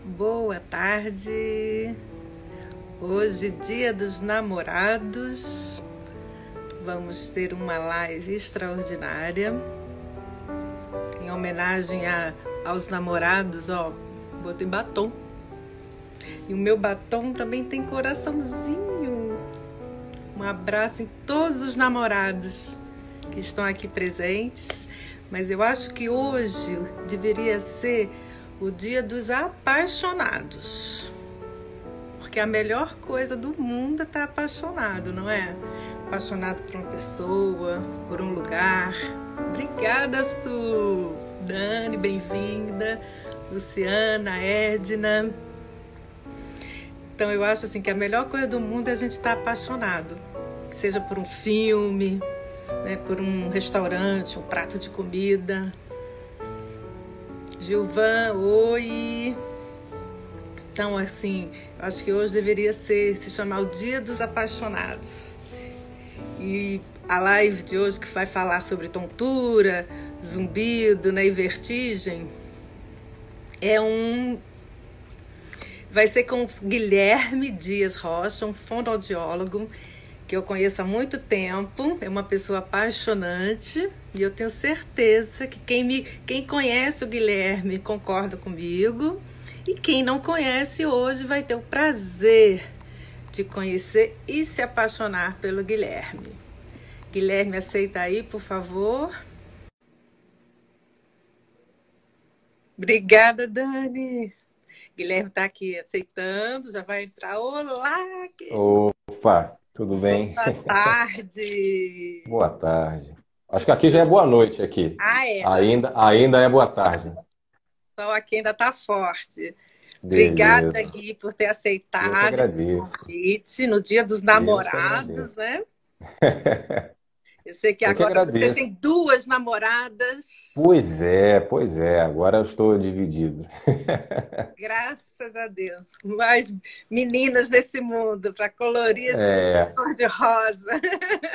Boa tarde. Hoje, Dia dos Namorados. Vamos ter uma live extraordinária em homenagem aos namorados. Ó, botei batom. E o meu batom também tem coraçãozinho. Um abraço em todos os namorados que estão aqui presentes. Mas eu acho que hoje deveria ser o Dia dos Apaixonados. Porque a melhor coisa do mundo é estar apaixonado, não é? Apaixonado por uma pessoa, por um lugar. Obrigada, Su! Dani, bem-vinda. Luciana, Edna. Então eu acho assim que a melhor coisa do mundo é a gente estar apaixonado. Que seja por um filme, né, por um restaurante, um prato de comida. Gilvan, oi! Então, assim, eu acho que hoje deveria se chamar o Dia dos Apaixonados. E a live de hoje que vai falar sobre tontura, zumbido, né, e vertigem, vai ser com Guilherme Dias Rocha, um fonoaudiólogo que eu conheço há muito tempo, é uma pessoa apaixonante e eu tenho certeza que quem conhece o Guilherme concorda comigo e quem não conhece hoje vai ter o prazer de conhecer e se apaixonar pelo Guilherme. Guilherme, aceita aí, por favor. Obrigada, Dani. Guilherme está aqui aceitando, já vai entrar. Olá, querido. Opa, tudo bem? Boa tarde. Boa tarde. Acho que aqui já é boa noite aqui. Ah, é, mas Ainda é boa tarde. o sol aqui ainda está forte. Obrigada, Beleza. Gui, por ter Eu que aceitado esse agradeço. convite no Dia dos Eu que Namorados, agradeço. né? Eu sei que Eu que agora você agradeço. tem duas namoradas. Pois é. Agora eu estou dividido. Graças a Deus. Mais meninas desse mundo para colorir esse É, cor de rosa.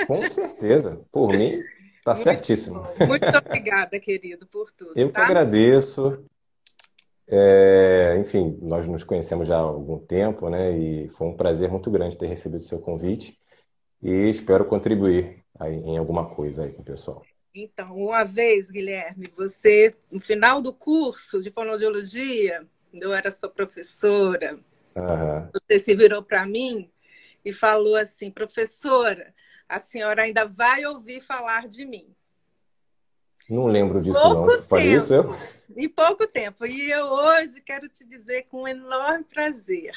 com certeza. Por mim, tá Muito certíssimo. bom. Muito obrigada, querido, por tudo, Eu que tá? agradeço. Enfim, nós nos conhecemos já há algum tempo, né? E foi um prazer muito grande ter recebido o seu convite. E espero contribuir aí em alguma coisa aí com o pessoal. Então, uma vez, Guilherme, você, no final do curso de fonoaudiologia, eu era sua professora, Aham. você se virou para mim e falou assim: professora, a senhora ainda vai ouvir falar de mim. Não lembro disso, não. Pouco Falei isso, eu? tempo, em pouco tempo. E eu hoje quero te dizer com um enorme prazer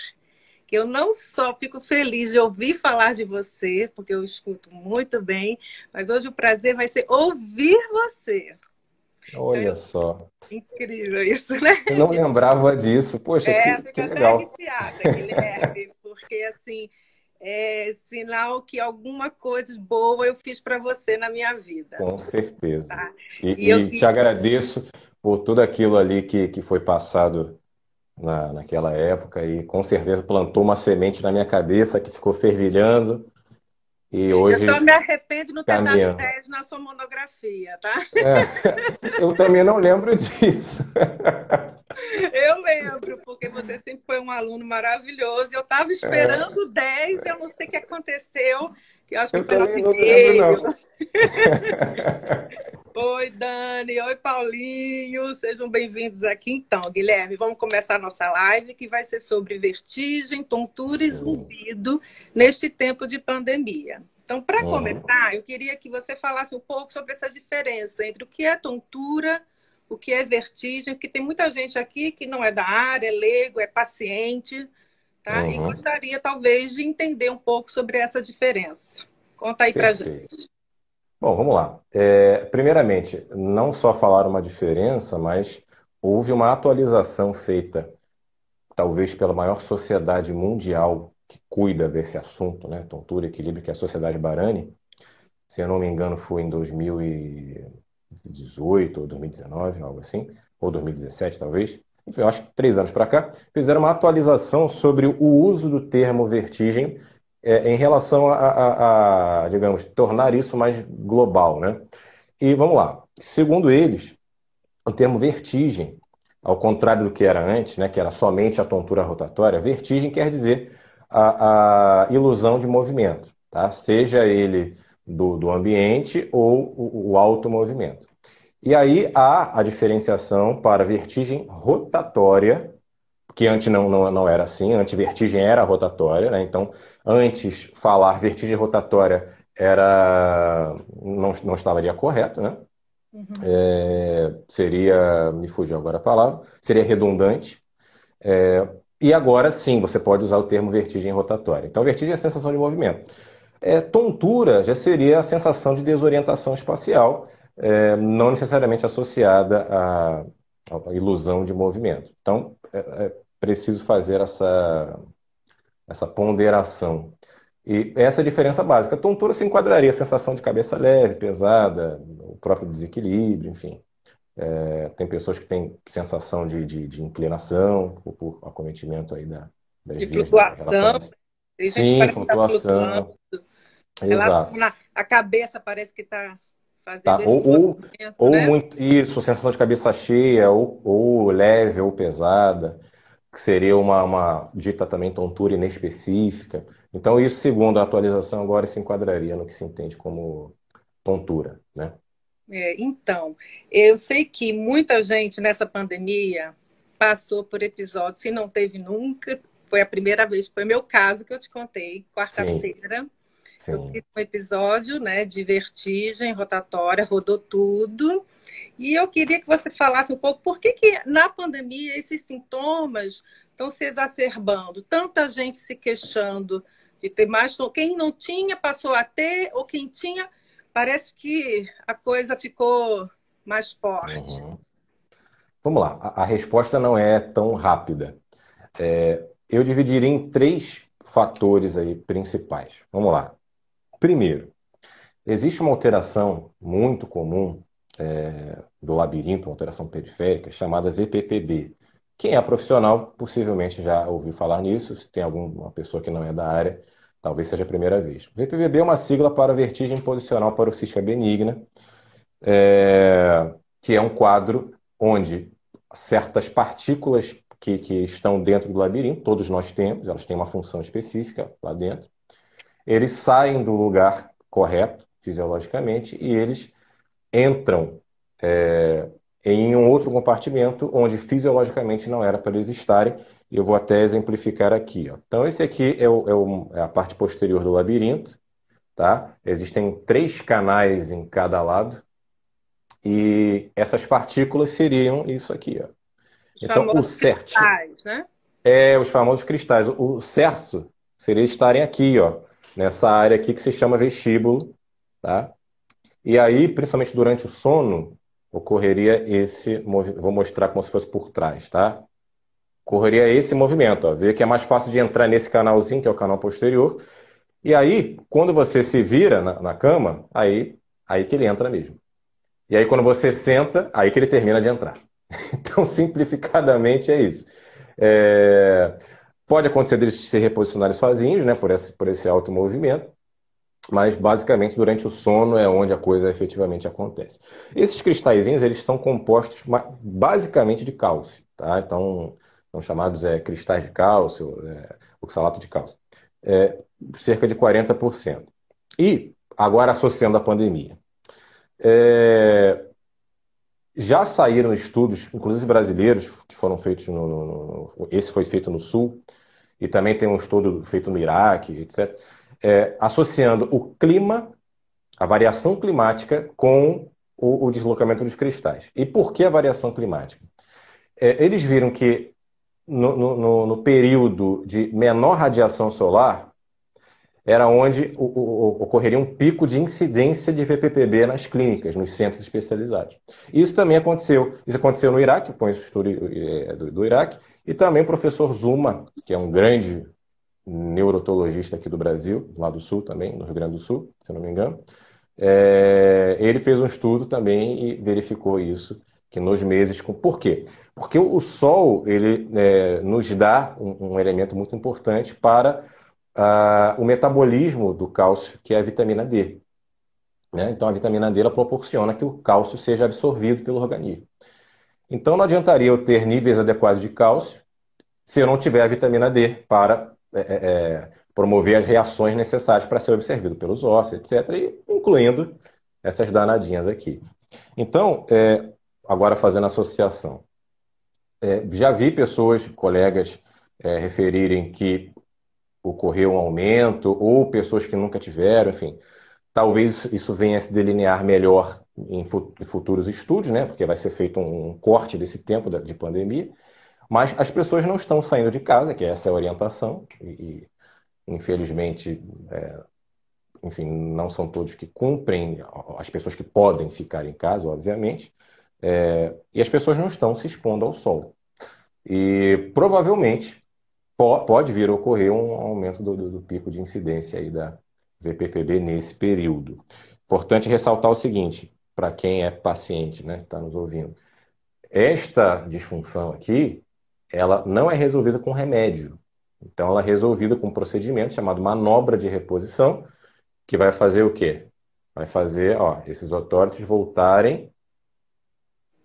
que eu não só fico feliz de ouvir falar de você, porque eu escuto muito bem, mas hoje o prazer vai ser ouvir você. Então, Olha só. incrível isso, né? Eu não lembrava disso. Poxa, Fico que até legal. arrepiada, Guilherme, porque assim é sinal que alguma coisa boa eu fiz para você na minha vida, Com certeza. tá? E eu E te agradeço por tudo aquilo ali que foi passado naquela época e com certeza plantou uma semente na minha cabeça que ficou fervilhando e só hoje me arrependo de não ter dado caminhando. 10 na sua monografia, tá? É, eu também não lembro disso. Eu lembro, porque você sempre foi um aluno maravilhoso. Eu estava esperando 10, eu não sei o que aconteceu, que eu acho que Eu foi nosso também não lembro, e-mail. não. Oi, Dani. Oi, Paulinho. Sejam bem-vindos aqui. Então, Guilherme, vamos começar a nossa live, que vai ser sobre vertigem, tontura e Sim. zumbido neste tempo de pandemia. Então, para Uhum. começar, eu queria que você falasse um pouco sobre essa diferença entre o que é tontura, o que é vertigem, porque tem muita gente aqui que não é da área, é leigo, é paciente, tá? E Uhum. gostaria, talvez, de entender um pouco sobre essa diferença. Conta aí pra Perfeito. gente. Bom, vamos lá. Primeiramente, não só falar uma diferença, mas houve uma atualização feita, talvez pela maior sociedade mundial que cuida desse assunto, né? Tontura e equilíbrio, que é a Sociedade Barani. Se eu não me engano, foi em 2018 ou 2019, algo assim, ou 2017, talvez. Enfim, eu acho que 3 anos para cá, fizeram uma atualização sobre o uso do termo vertigem em relação digamos, tornar isso mais global, né? E vamos lá. Segundo eles, o termo vertigem ao contrário do que era antes, né, que era somente a tontura rotatória, vertigem quer dizer a ilusão de movimento, tá? Seja ele do ambiente ou o automovimento. E aí há a diferenciação para vertigem rotatória, que antes não era assim, antes vertigem era rotatória, né? Então, antes falar vertigem rotatória não estaria correto, né? Uhum. Seria, me fugiu agora a palavra, seria redundante. E agora sim, você pode usar o termo vertigem rotatória. Então, vertigem é a sensação de movimento. Tontura já seria a sensação de desorientação espacial, não necessariamente associada à ilusão de movimento. Então, preciso fazer essa ponderação. E essa é a diferença básica. A tontura se enquadraria a sensação de cabeça leve, pesada, o próprio desequilíbrio, enfim. Tem pessoas que têm sensação de inclinação por acometimento aí das De vias da flutuação, falange. tem gente que Sim, parece que está flutuando, flutuação, exato. a cabeça parece que está fazendo Tá? esse movimento, Ou né? muito isso, sensação de cabeça cheia, ou leve ou pesada, que seria uma dita também tontura inespecífica. Então, isso, segundo a atualização, agora se enquadraria no que se entende como tontura, né? Então, eu sei que muita gente nessa pandemia passou por episódios, se não teve nunca, foi a primeira vez, foi meu caso que eu te contei, Sim, quarta-feira. Eu fiz sim. um episódio, né, de vertigem rotatória, rodou tudo. E eu queria que você falasse um pouco por que na pandemia esses sintomas estão se exacerbando, tanta gente se queixando de ter mais, quem não tinha passou a ter, ou quem tinha, parece que a coisa ficou mais forte. Uhum. Vamos lá, a resposta não é tão rápida. Eu dividiria em três fatores aí principais. Vamos lá. Primeiro, existe uma alteração muito comum do labirinto, uma alteração periférica, chamada VPPB. Quem é profissional possivelmente já ouviu falar nisso. Se tem alguma pessoa que não é da área, talvez seja a primeira vez. VPPB é uma sigla para vertigem posicional paroxística benigna, que é um quadro onde certas partículas que estão dentro do labirinto, todos nós temos, elas têm uma função específica lá dentro, eles saem do lugar correto, fisiologicamente, e eles entram em um outro compartimento onde fisiologicamente não era para eles estarem. E eu vou até exemplificar aqui. Ó. Então, esse aqui é a parte posterior do labirinto. Tá? Existem 3 canais em cada lado. E essas partículas seriam isso aqui. Ó. Os Então, o famosos certo cristais, né? é os famosos cristais. O certo seria estarem aqui, ó, nessa área aqui que se chama vestíbulo. Tá? E aí, principalmente durante o sono, ocorreria esse movimento. Vou mostrar como se fosse por trás, tá? Ocorreria esse movimento, ó. Vê que é mais fácil de entrar nesse canalzinho, que é o canal posterior. E aí, quando você se vira na cama, aí que ele entra mesmo. E aí, quando você senta, aí que ele termina de entrar. Então, simplificadamente, é isso. É, Pode acontecer deles se reposicionarem sozinhos, né, por esse alto movimento. Mas basicamente durante o sono é onde a coisa efetivamente acontece. Esses cristalzinhos, eles são compostos basicamente de cálcio, tá? Então, são chamados cristais de cálcio, oxalato de cálcio. É, cerca de 40%. E, agora associando a pandemia, é, já saíram estudos, inclusive brasileiros, que foram feitos esse foi feito no Sul, e também tem um estudo feito no Iraque, etc., associando o clima, a variação climática com o deslocamento dos cristais. E por que a variação climática? Eles viram que no período de menor radiação solar era onde ocorreria um pico de incidência de VPPB nas clínicas, nos centros especializados. Isso também aconteceu. Isso aconteceu no Iraque, põe esse estudo do Iraque, e também o professor Zuma, que é um grande neurotologista aqui do Brasil, lá do Sul também, no Rio Grande do Sul, se eu não me engano, ele fez um estudo também e verificou isso, que nos meses com... Por quê? Porque o Sol, ele nos dá um elemento muito importante para o metabolismo do cálcio, que é a vitamina D. Né? Então, a vitamina D ela proporciona que o cálcio seja absorvido pelo organismo. Então não adiantaria eu ter níveis adequados de cálcio se eu não tiver a vitamina D para promover as reações necessárias para ser absorvido pelos ossos, etc., e incluindo essas danadinhas aqui. Então, agora fazendo associação, já vi pessoas, colegas, referirem que ocorreu um aumento, ou pessoas que nunca tiveram, enfim. Talvez isso venha a se delinear melhor em futuros estudos, né? Porque vai ser feito um corte desse tempo de pandemia. Mas as pessoas não estão saindo de casa, que essa é a orientação, e infelizmente, enfim, não são todos que cumprem, as pessoas que podem ficar em casa, obviamente, e as pessoas não estão se expondo ao sol. E provavelmente pode vir a ocorrer um aumento do pico de incidência aí da VPPB nesse período. Importante ressaltar o seguinte, para quem é paciente, né, está nos ouvindo. Esta disfunção aqui, ela não é resolvida com remédio. Então, ela é resolvida com um procedimento chamado manobra de reposição, que vai fazer o quê? Vai fazer, esses otóritos voltarem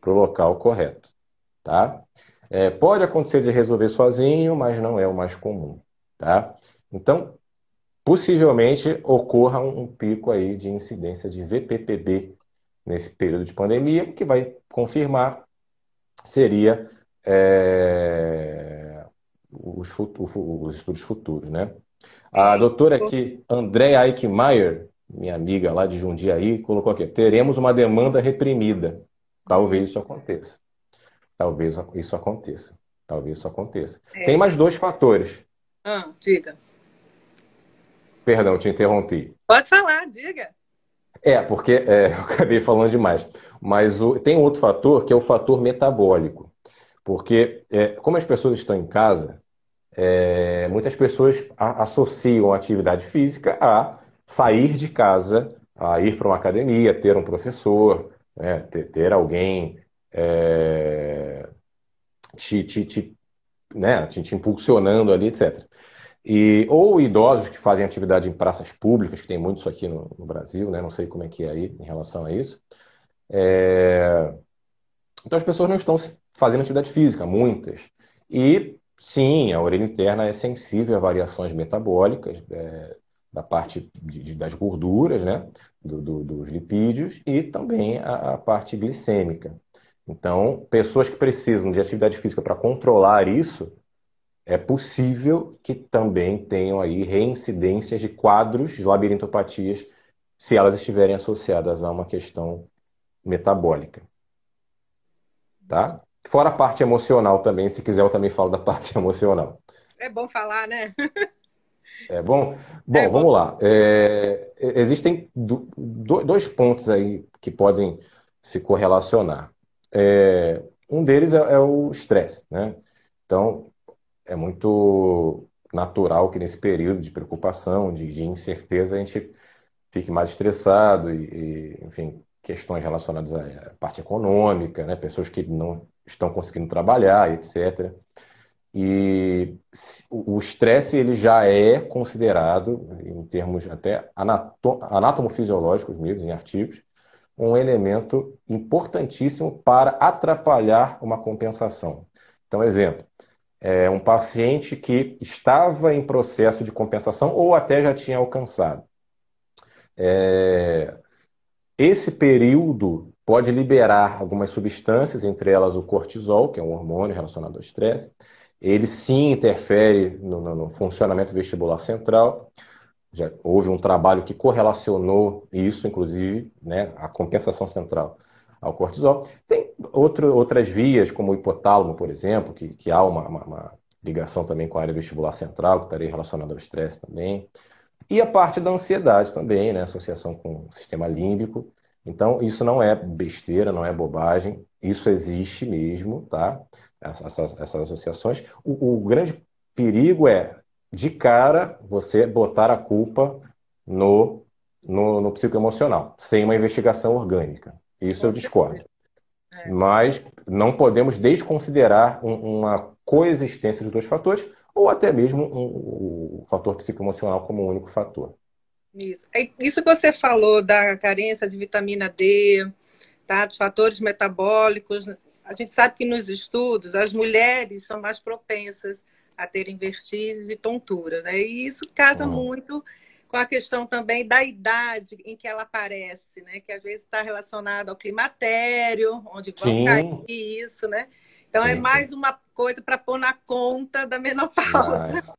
para o local correto, tá? Pode acontecer de resolver sozinho, mas não é o mais comum, tá? Então, possivelmente ocorra um pico aí de incidência de VPPB nesse período de pandemia, o que vai confirmar seria os estudos futuros, né? A doutora aqui, Andréa Eichmeier, minha amiga lá de Jundiaí, colocou aqui: teremos uma demanda reprimida. Talvez isso aconteça. Talvez isso aconteça. Talvez isso aconteça. Tem mais dois fatores. Diga. Perdão, te interrompi. Pode falar, diga. Porque eu acabei falando demais. Mas tem outro fator, que é o fator metabólico. Porque, como as pessoas estão em casa, muitas pessoas associam a atividade física a sair de casa, a ir para uma academia, ter um professor, né, ter alguém te impulsionando ali, etc. Ou idosos que fazem atividade em praças públicas, que tem muito isso aqui no Brasil, né? Não sei como é que é aí em relação a isso. Então as pessoas não estão fazendo atividade física, muitas. E sim, a orelha interna é sensível a variações metabólicas, da parte das gorduras, né? Dos lipídios e também a parte glicêmica. Então, pessoas que precisam de atividade física para controlar isso, é possível que também tenham aí reincidências de quadros de labirintopatias, se elas estiverem associadas a uma questão metabólica, tá? Fora a parte emocional também, se quiser eu também falo da parte emocional. É bom falar, né? É bom? É Bom, bom. vamos lá. Existem dois pontos aí que podem se correlacionar. Um deles é o estresse, né? Então, é muito natural que nesse período de preocupação, de incerteza, a gente fique mais estressado enfim, questões relacionadas à parte econômica, né? Pessoas que não estão conseguindo trabalhar, etc. E o estresse ele já é considerado, em termos até anatomofisiológicos mesmo, em artigos, um elemento importantíssimo para atrapalhar uma compensação. Então, exemplo, um paciente que estava em processo de compensação ou até já tinha alcançado. Esse período pode liberar algumas substâncias, entre elas o cortisol, que é um hormônio relacionado ao estresse. Ele sim interfere no funcionamento vestibular central. Já houve um trabalho que correlacionou isso, inclusive, né, a compensação central ao cortisol. Tem outras vias, como o hipotálamo, por exemplo, que há uma ligação também com a área vestibular central, que estaria relacionada ao estresse também. E a parte da ansiedade também, né, associação com o sistema límbico. Então, isso não é besteira, não é bobagem, isso existe mesmo, tá? Essas associações. O grande perigo é, de cara, você botar a culpa no psicoemocional, sem uma investigação orgânica. Isso eu Com discordo. certeza. É. Mas não podemos desconsiderar uma coexistência dos dois fatores, ou até mesmo o fator psicoemocional como um único fator. Isso. Isso que você falou da carência de vitamina D, tá? Dos fatores metabólicos. a gente sabe que nos estudos as mulheres são mais propensas a terem vertigens e tontura, né? E isso casa Hum. muito com a questão também da idade em que ela aparece, né? Que às vezes está relacionado ao climatério, onde vão cair Sim, isso, né? Então é sim, sim. mais uma coisa para pôr na conta da menopausa. Mas...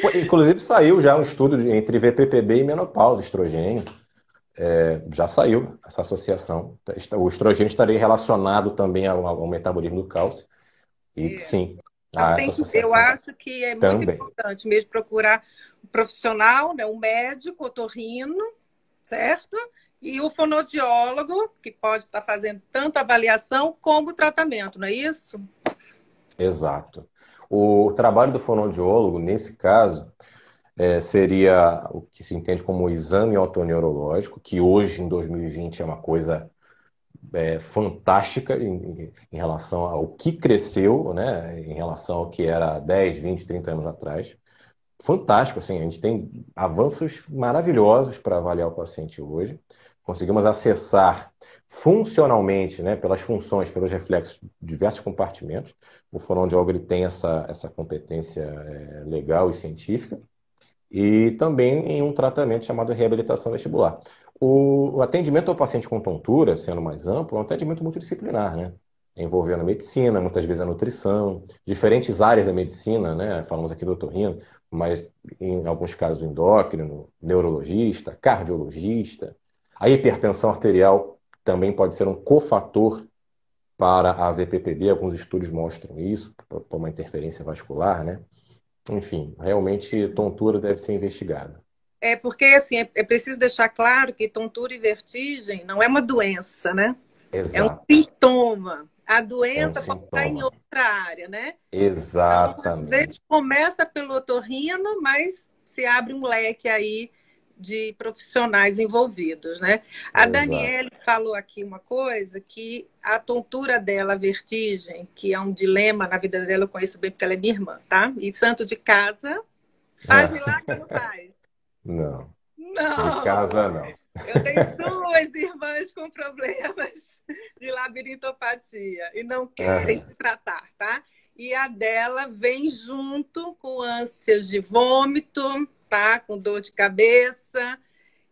Pô, inclusive saiu já um estudo entre VPPB e menopausa, estrogênio. Já saiu essa associação. O estrogênio estaria relacionado também ao metabolismo do cálcio. E É. sim, Então, essa eu associação acho que é muito também. importante mesmo procurar um profissional, né, um médico, otorrino, certo? E o fonoaudiólogo, que pode estar fazendo tanto avaliação como tratamento, não é isso? Exato. O trabalho do fonoaudiólogo, nesse caso, seria o que se entende como o exame otoneurológico, que hoje, em 2020, é uma coisa fantástica em relação ao que cresceu, né, em relação ao que era 10, 20, 30 anos atrás. Fantástico, assim, a gente tem avanços maravilhosos para avaliar o paciente hoje. Conseguimos acessar funcionalmente, né, pelas funções, pelos reflexos, diversos compartimentos. O fonoaudiólogo ele tem essa competência legal e científica e também em um tratamento chamado reabilitação vestibular. O atendimento ao paciente com tontura, sendo mais amplo, é um atendimento multidisciplinar, né? Envolvendo a medicina, muitas vezes a nutrição, diferentes áreas da medicina, né? Falamos aqui do otorrino, mas em alguns casos o endócrino, neurologista, cardiologista. A hipertensão arterial também pode ser um cofator para a VPPB, alguns estudos mostram isso, por uma interferência vascular, né? Enfim, realmente tontura deve ser investigada. É porque assim, é preciso deixar claro que tontura e vertigem não é uma doença, né? É um Exato. sintoma. A É um doença pode estar em sintoma. outra área, né? Então, às vezes Exatamente. começa pelo otorrino, mas se abre um leque aí de profissionais envolvidos, né? A Exato. Daniele falou aqui uma coisa que a tontura dela, a vertigem, que é um dilema na vida dela, eu conheço bem porque ela é minha irmã, tá? E santo de casa, faz milagre ou não faz? Não, de Não! casa não. Eu tenho duas irmãs com problemas de labirintopatia e não querem Aham. se tratar, tá? E a dela vem junto com ânsias de vômito, tá? Com dor de cabeça.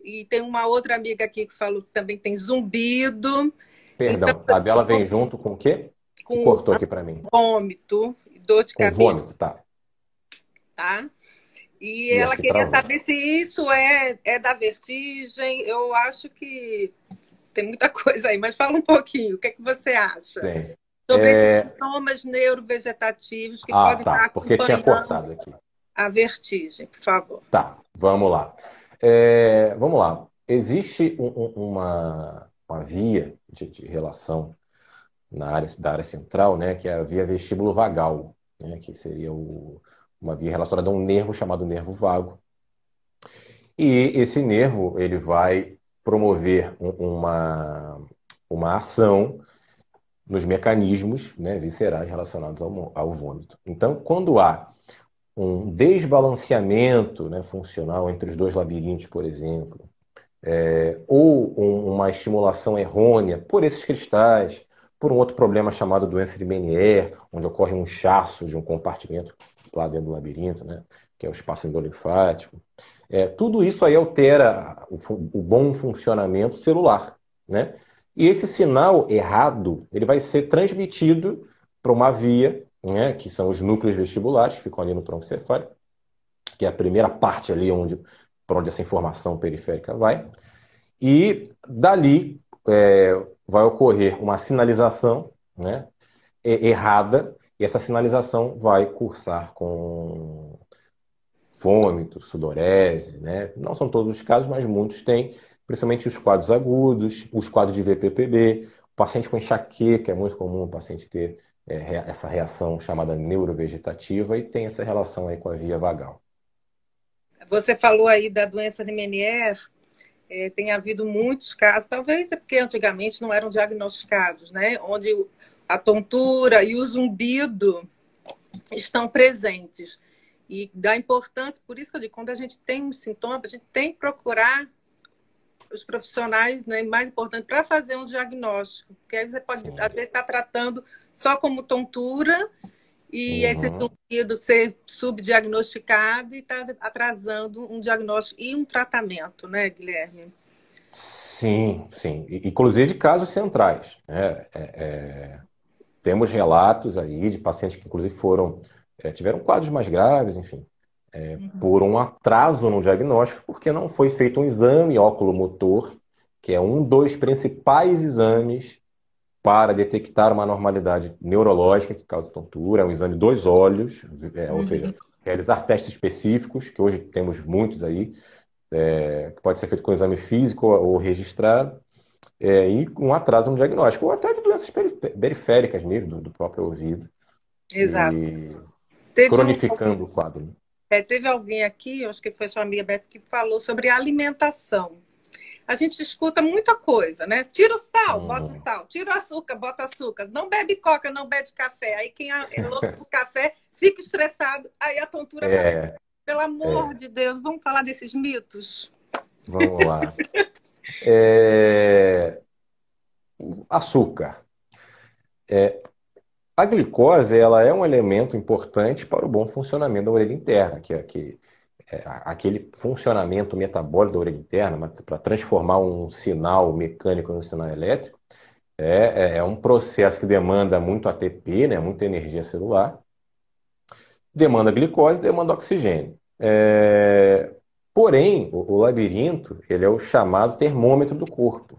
E tem uma outra amiga aqui que falou que também tem zumbido. Então, Perdão, a dela vem junto com o quê? Que com cortou aqui para mim. vômito e dor de Com cabeça, vômito, tá. tá? E E acho ela que queria travou. saber se isso é da vertigem. Eu acho que tem muita coisa aí, mas fala um pouquinho. O que é que você acha Tem. sobre esses sintomas neurovegetativos que Ah, podem tá, estar porque tinha acompanhando cortado aqui. a vertigem, por favor? Tá, vamos lá. Vamos lá. Existe uma via de relação da área central, né, que é a via vestíbulo vagal, né, que seria uma via relacionada a um nervo chamado nervo vago. E esse nervo ele vai promover uma ação nos mecanismos, né, viscerais relacionados ao vômito. Então, quando há um desbalanceamento, né, funcional entre os dois labirintos, por exemplo, ou uma estimulação errônea por esses cristais, por um outro problema chamado doença de Meniere, onde ocorre um inchaço de um compartimento lá dentro do labirinto, né, que é o espaço endolinfático. Tudo isso aí altera o bom funcionamento celular, né? E esse sinal errado, ele vai ser transmitido para uma via, né, que são os núcleos vestibulares, que ficam ali no tronco cefálico, que é a primeira parte ali para onde essa informação periférica vai. E dali vai ocorrer uma sinalização, né, errada, e essa sinalização vai cursar com vômito, sudorese, né? Não são todos os casos, mas muitos têm, principalmente os quadros agudos, os quadros de VPPB, o paciente com enxaqueca, é muito comum o paciente ter essa reação chamada neurovegetativa e tem essa relação aí com a via vagal. Você falou aí da doença de Meniere. Tem havido muitos casos, talvez é porque antigamente não eram diagnosticados, né? Onde a tontura e o zumbido estão presentes. E dá importância, por isso que eu digo, quando a gente tem um sintoma, a gente tem que procurar os profissionais, né, mais importante, para fazer um diagnóstico. Porque aí você pode, Sim. às vezes, estar tratando só como tontura e esse Uhum. zumbido ser subdiagnosticado e está atrasando um diagnóstico e um tratamento, né, Guilherme? Sim, sim. Inclusive casos centrais, né? Temos relatos aí de pacientes que, inclusive, tiveram quadros mais graves, enfim, por um atraso no diagnóstico, porque não foi feito um exame óculomotor, que é um dos principais exames para detectar uma anormalidade neurológica que causa tontura, é um exame dos olhos, ou seja, Uhum. realizar testes específicos, que hoje temos muitos aí, que pode ser feito com exame físico ou registrado, e um atraso no diagnóstico, ou até de doenças periféricas mesmo, do próprio ouvido, Exato. e Teve, um, cronificando o quadro. teve alguém aqui, eu acho que foi sua amiga Beth, que falou sobre alimentação. A gente escuta muita coisa, né? Tira o sal, bota o Uhum. sal. Tira o açúcar, bota açúcar. Não bebe coca, não bebe café. Aí quem é louco por café fica estressado. Aí a tontura aparece. É, Pelo amor é, de Deus, vamos falar desses mitos? vamos lá. É, açúcar. A glicose, ela é um elemento importante para o bom funcionamento da orelha interna, aquele funcionamento metabólico da orelha interna, para transformar um sinal mecânico em um sinal elétrico, é um processo que demanda muito ATP, né, muita energia celular, demanda glicose, demanda oxigênio. Porém, o labirinto, ele é o chamado termômetro do corpo.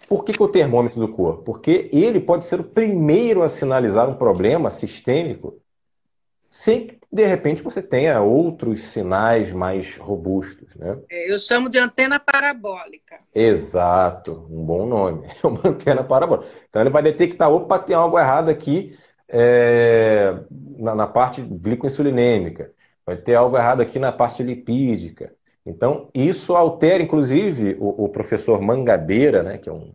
Por que o termômetro do corpo? Porque ele pode ser o primeiro a sinalizar um problema sistêmico sem que, de repente, você tenha outros sinais mais robustos, né? Eu chamo de antena parabólica. Exato, um bom nome. É uma antena parabólica. Então ele vai detectar, opa, tem algo errado aqui na parte glicoinsulinêmica. Vai ter algo errado aqui na parte lipídica. Então, isso altera, inclusive, o professor Mangabeira, né, que é um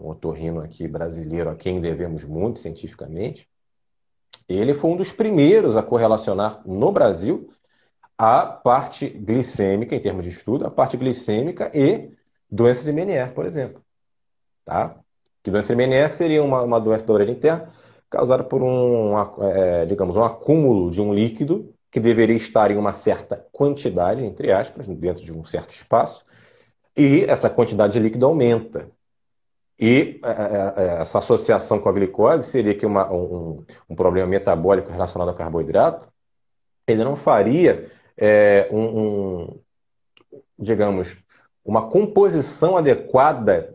otorrino aqui brasileiro a quem devemos muito cientificamente. Ele foi um dos primeiros a correlacionar no Brasil a parte glicêmica, em termos de estudo, a parte glicêmica e doença de Meniere, por exemplo. Tá? Que doença de Meniere seria uma doença da orelha interna causada por digamos, um acúmulo de um líquido que deveria estar em uma certa quantidade, entre aspas, dentro de um certo espaço, e essa quantidade de líquido aumenta. E essa associação com a glicose seria que um problema metabólico relacionado ao carboidrato, ele não faria digamos, uma composição adequada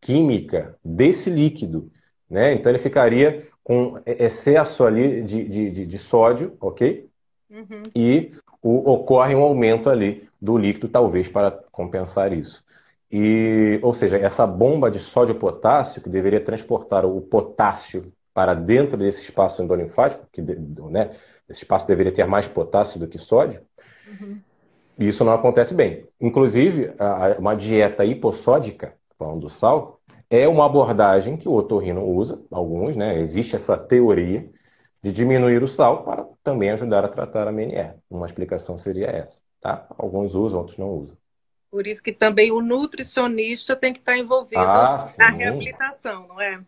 química desse líquido, né? Então ele ficaria com excesso ali de sódio, ok? Uhum. E ocorre um aumento ali do líquido, talvez para compensar isso. Ou seja, essa bomba de sódio-potássio, que deveria transportar o potássio para dentro desse espaço endolinfático, né, esse espaço deveria ter mais potássio do que sódio, Uhum. e isso não acontece bem. Inclusive, uma dieta hipossódica, falando do sal, é uma abordagem que o otorrino usa, alguns, né? Existe essa teoria de diminuir o sal para também ajudar a tratar a MNR. Uma explicação seria essa, tá? Alguns usam, outros não usam. Por isso que também o nutricionista tem que estar envolvido Ah, na sim. reabilitação, não é?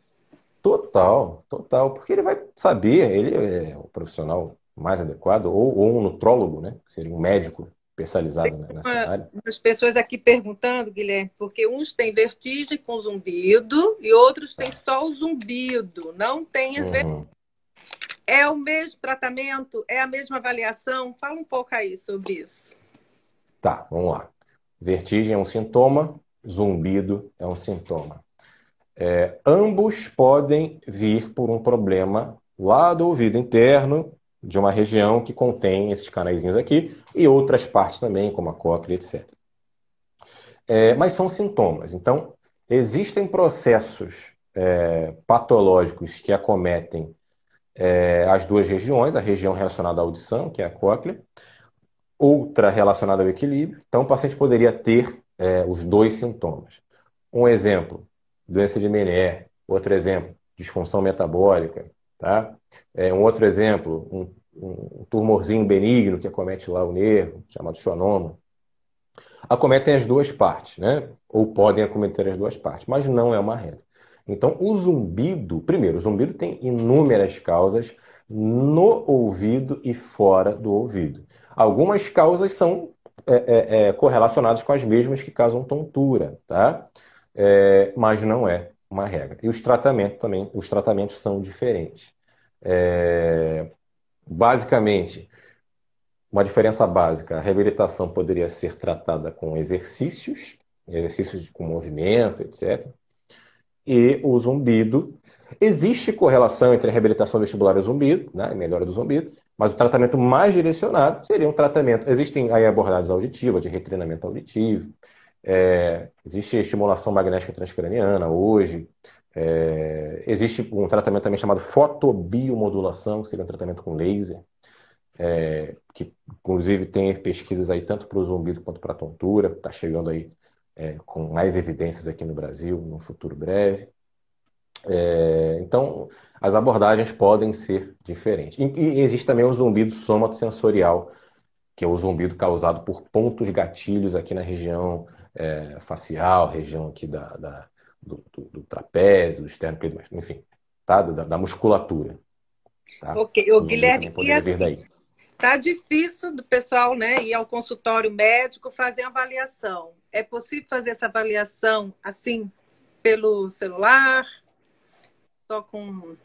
Total, total. Porque ele vai saber, ele é o profissional mais adequado, ou um nutrólogo, né? Que seria um médico especializado nessa área. As pessoas aqui perguntando, Guilherme, porque uns têm vertigem com zumbido e outros têm só o zumbido, não tem vertigem. Uhum. É o mesmo tratamento? É a mesma avaliação? Fala um pouco aí sobre isso. Tá, vamos lá. Vertigem é um sintoma, zumbido é um sintoma. Ambos podem vir por um problema lá do ouvido interno, de uma região que contém esses canaizinhos aqui, e outras partes também, como a cóclea, etc. Mas são sintomas. Então, existem processos patológicos que acometem as duas regiões, a região relacionada à audição, que é a cóclea, outra relacionada ao equilíbrio. Então, o paciente poderia ter os dois sintomas. Um exemplo, doença de Meniere. Outro exemplo, disfunção metabólica. Tá? Um outro exemplo, um tumorzinho benigno que acomete lá o nervo, chamado schwannoma. acometem as duas partes, né? Ou podem acometer as duas partes, mas não é uma regra. Então, o zumbido, primeiro, o zumbido tem inúmeras causas no ouvido e fora do ouvido. Algumas causas são correlacionadas com as mesmas que causam tontura, tá? Mas não é uma regra. E os tratamentos também, os tratamentos são diferentes. Basicamente, uma diferença básica, a reabilitação poderia ser tratada com exercícios, exercícios com movimento, etc. E o zumbido. Existe correlação entre a reabilitação vestibular e o zumbido, né, a melhora do zumbido, mas o tratamento mais direcionado seria um tratamento. Existem aí abordagens auditivas, de retreinamento auditivo, existe estimulação magnética transcraniana hoje, existe um tratamento também chamado fotobiomodulação, que seria um tratamento com laser, que inclusive tem pesquisas aí tanto para o zumbido quanto para a tontura, está chegando aí com mais evidências aqui no Brasil, no futuro breve. Então, as abordagens podem ser diferentes. E existe também o zumbido somatosensorial, que é o zumbido causado por pontos gatilhos aqui na região facial, região aqui do trapézio, do esternocleidomastoideo, enfim, tá? Da musculatura. Tá? Ok, O zumbido Guilherme, também e poderia vir assim, daí. tá difícil do pessoal, né, ir ao consultório médico fazer uma avaliação. É possível fazer essa avaliação assim pelo celular, só com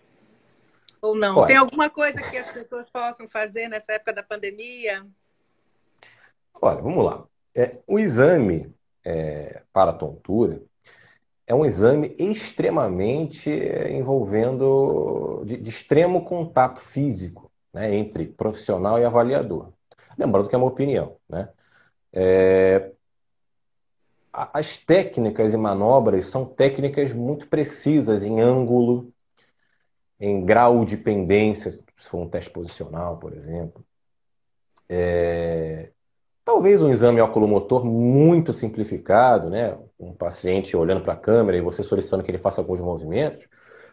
ou não? Tem Olha, alguma coisa que as pessoas possam fazer nessa época da pandemia? vamos lá. O exame para a tontura é um exame extremamente envolvendo de extremo contato físico, né, entre profissional e avaliador. Lembrando que é uma opinião, né? As técnicas e manobras são técnicas muito precisas em ângulo, em grau de pendência, se for um teste posicional, por exemplo. Talvez um exame oculomotor muito simplificado, né? Um paciente olhando para a câmera e você solicitando que ele faça alguns movimentos,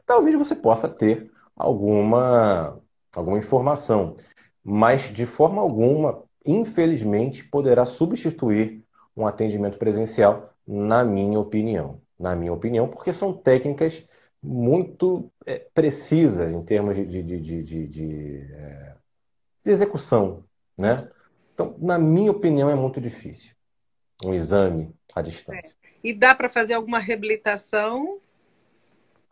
talvez você possa ter alguma informação. Mas, de forma alguma, infelizmente, poderá substituir um atendimento presencial, na minha opinião. Na minha opinião, porque são técnicas muito precisas em termos de execução, né? Então, na minha opinião, é muito difícil um exame à É. distância. E dá para fazer alguma reabilitação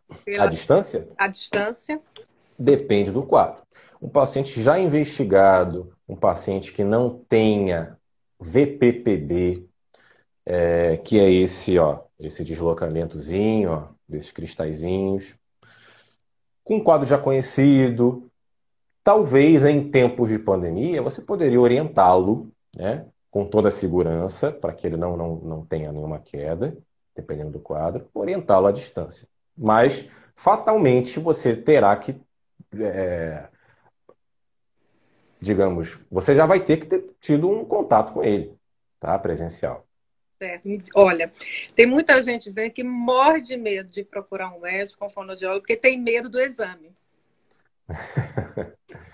À pela distância? à distância? Depende do quadro. Um paciente já investigado, um paciente que não tenha VPPB, que é esse deslocamentozinho, ó, desses cristalzinhos, com um quadro já conhecido, talvez em tempos de pandemia você poderia orientá-lo, né, com toda a segurança, para que ele não tenha nenhuma queda, dependendo do quadro, orientá-lo à distância. Mas, fatalmente, você terá que, digamos, você já vai ter que ter tido um contato com ele, tá, presencial. Certo. Olha, tem muita gente dizendo que morre de medo de procurar um médico, um fonoaudiólogo, porque tem medo do exame.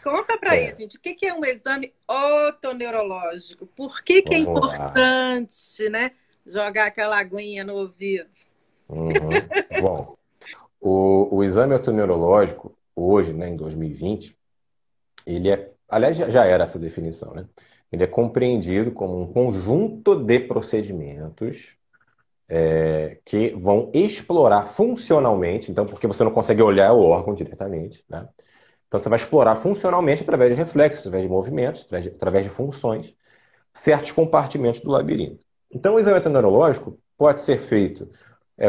Conta para aí, É, gente, o que é um exame otoneurológico? Por que é vamos lá. importante, né, jogar aquela aguinha no ouvido? Uhum. Bom, o exame otoneurológico, hoje, né, em 2020, ele aliás, já era essa definição, né? Ele é compreendido como um conjunto de procedimentos que vão explorar funcionalmente, então, porque você não consegue olhar o órgão diretamente, né? Então, você vai explorar funcionalmente através de reflexos, através de movimentos, através de funções, certos compartimentos do labirinto. Então, o exame neurológico pode ser feito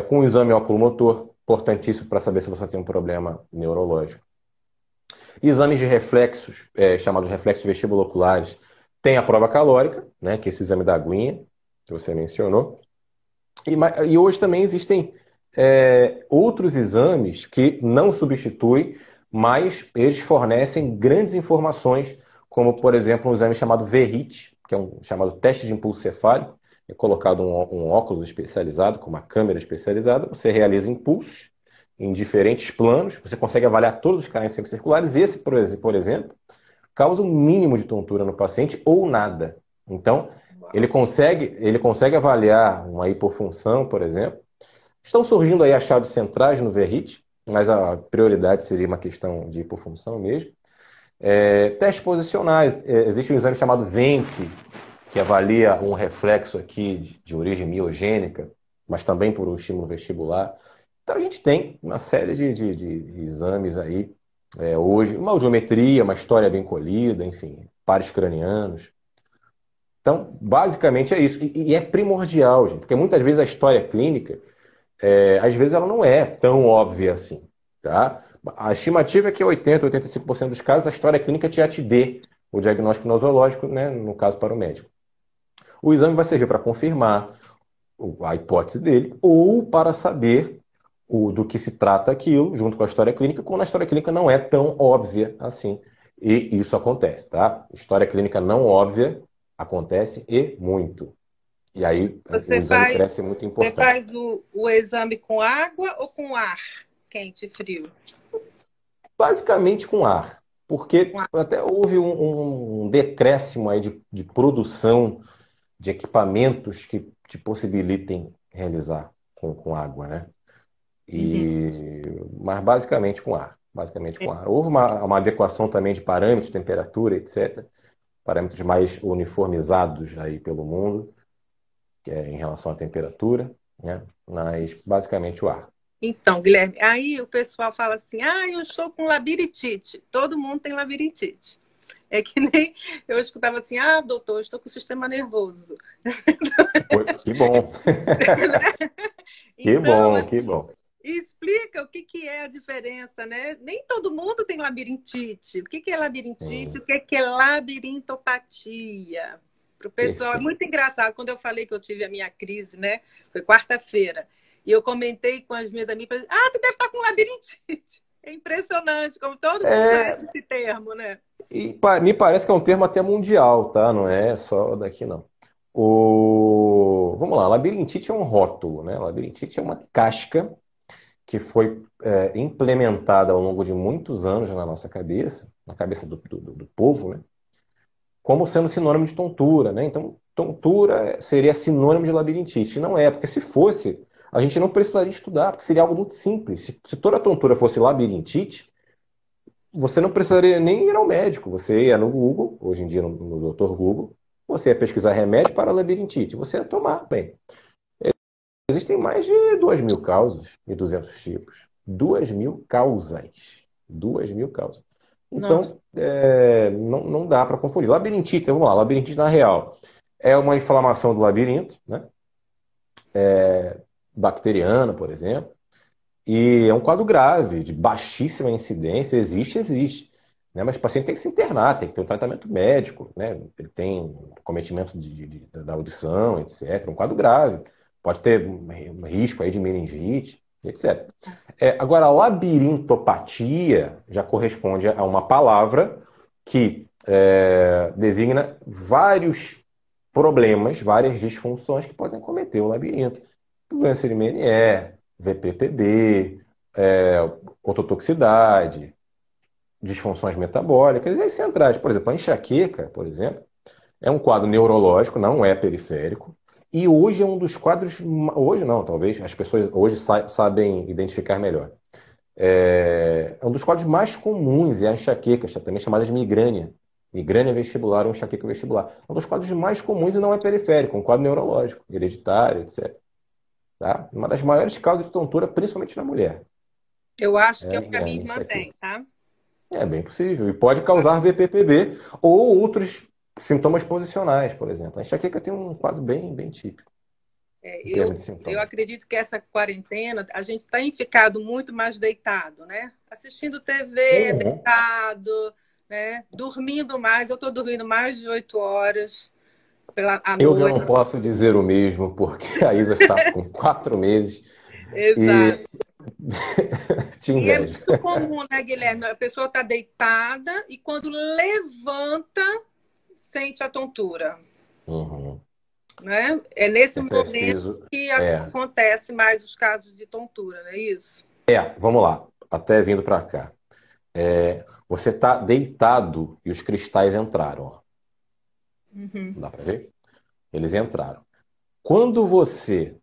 com um exame oculomotor, importantíssimo para saber se você tem um problema neurológico. Exames de reflexos, chamados reflexos vestibulooculares, tem a prova calórica, né, que é esse exame da aguinha, que você mencionou. E hoje também existem outros exames que não substituem, mas eles fornecem grandes informações, como, por exemplo, um exame chamado VRIT, que é um chamado teste de impulso cefálico. É colocado um óculos especializado, com uma câmera especializada, você realiza impulsos em diferentes planos, você consegue avaliar todos os canais semicirculares. Esse, por exemplo, causa um mínimo de tontura no paciente ou nada. Então, ele consegue avaliar uma hipofunção, por exemplo. Estão surgindo aí achados centrais no VRIT, mas a prioridade seria uma questão de hipofunção mesmo. Testes posicionais. Existe um exame chamado VENC, que avalia um reflexo aqui de origem miogênica, mas também por um estímulo vestibular. Então a gente tem uma série de exames aí hoje, uma audiometria, uma história bem colhida, enfim, pares cranianos. Então, basicamente é isso. E é primordial, gente, porque muitas vezes a história clínica, às vezes ela não é tão óbvia assim, tá? A estimativa é que 80, 85% dos casos a história clínica já te dê o diagnóstico nosológico, né, no caso para o médico. O exame vai servir para confirmar a hipótese dele ou para saber do que se trata aquilo, junto com a história clínica, quando a história clínica não é tão óbvia assim. E isso acontece, tá? História clínica não óbvia acontece e muito. E aí o exame cresce muito Você importante. faz o exame com água ou com ar quente e frio? Basicamente com ar, porque Com ar. até houve um decréscimo aí de produção de equipamentos que te possibilitem realizar com água, né? Uhum. Mas basicamente com ar. Basicamente com ar. Houve uma adequação também de parâmetros, temperatura, etc. Parâmetros mais uniformizados aí pelo mundo, em relação à temperatura, né? Mas basicamente o ar. Então, Guilherme, aí o pessoal fala assim: eu estou com labirintite. Todo mundo tem labirintite. É que nem eu escutava assim: doutor, eu estou com o sistema nervoso. Que bom. Que Então, bom, que assim, bom. explica o que é a diferença, né? Nem todo mundo tem labirintite. O que é labirintite? Sim, O que é labirintopatia? Para o pessoal, é perfeito. muito engraçado. Quando eu falei que eu tive a minha crise, né? Foi quarta-feira. E eu comentei com as minhas amigas, você deve estar com labirintite. É impressionante, como todo mundo É, conhece esse termo, né? me parece que é um termo até mundial, tá? Não é só daqui, não. Vamos lá, labirintite é um rótulo, né? Labirintite é uma casca que foi implementada ao longo de muitos anos na nossa cabeça, na cabeça do povo, né? Como sendo sinônimo de tontura, né? Então, tontura seria sinônimo de labirintite. Não é, porque se fosse, a gente não precisaria estudar, porque seria algo muito simples. Se toda tontura fosse labirintite, você não precisaria nem ir ao médico. Você ia no Google, hoje em dia no Doutor Google, você ia pesquisar remédio para labirintite. Você ia tomar. Bem, existem mais de 2.000 causas e 200 tipos. 2.000 causas. 2.000 causas. Nossa, Então, não dá para confundir. Labirintite, vamos lá, labirintite na real. É uma inflamação do labirinto, né? Bacteriana, por exemplo. E é um quadro grave, de baixíssima incidência, existe, né? Mas o paciente tem que se internar, tem que ter um tratamento médico, né? Ele tem cometimento da audição, etc. Um quadro grave. Pode ter um risco aí de meningite, etc. Agora, a labirintopatia já corresponde a uma palavra que designa vários problemas, várias disfunções que podem cometer o labirinto. Doença de Meniere, VPPB, ototoxicidade, disfunções metabólicas e as centrais. Por exemplo, a enxaqueca, por exemplo, é um quadro neurológico, não é periférico. E hoje é um dos quadros. Hoje não, talvez as pessoas hoje sabem identificar melhor. É um dos quadros mais comuns, é a enxaqueca, também chamada de migrânia. Migrânia vestibular ou enxaqueca vestibular. É um dos quadros mais comuns e não é periférico, é um quadro neurológico, hereditário, etc. Tá? Uma das maiores causas de tontura, principalmente na mulher. eu acho que é o que a É a minha irmã tem, enxaqueca. tá? É bem possível. E pode causar VPPB ou outros sintomas posicionais, por exemplo. A enxaqueca tem um quadro bem, bem típico em termos de Eu sintomas. acredito que essa quarentena a gente tem ficado muito mais deitado, né? Assistindo TV, Uhum. deitado, né? Dormindo mais. Eu estou dormindo mais de 8 horas à Eu já noite. não posso dizer o mesmo, porque a Isa está com 4 meses e Exato. te E é invejo. muito comum, né, Guilherme? A pessoa está deitada e quando levanta, sente a tontura, Uhum. né? É nesse É momento preciso. que acontece mais os casos de tontura, não é isso? Vamos lá. Até vindo para cá. Você está deitado e os cristais entraram. Ó. Uhum. Dá para ver? Eles entraram. Quando você,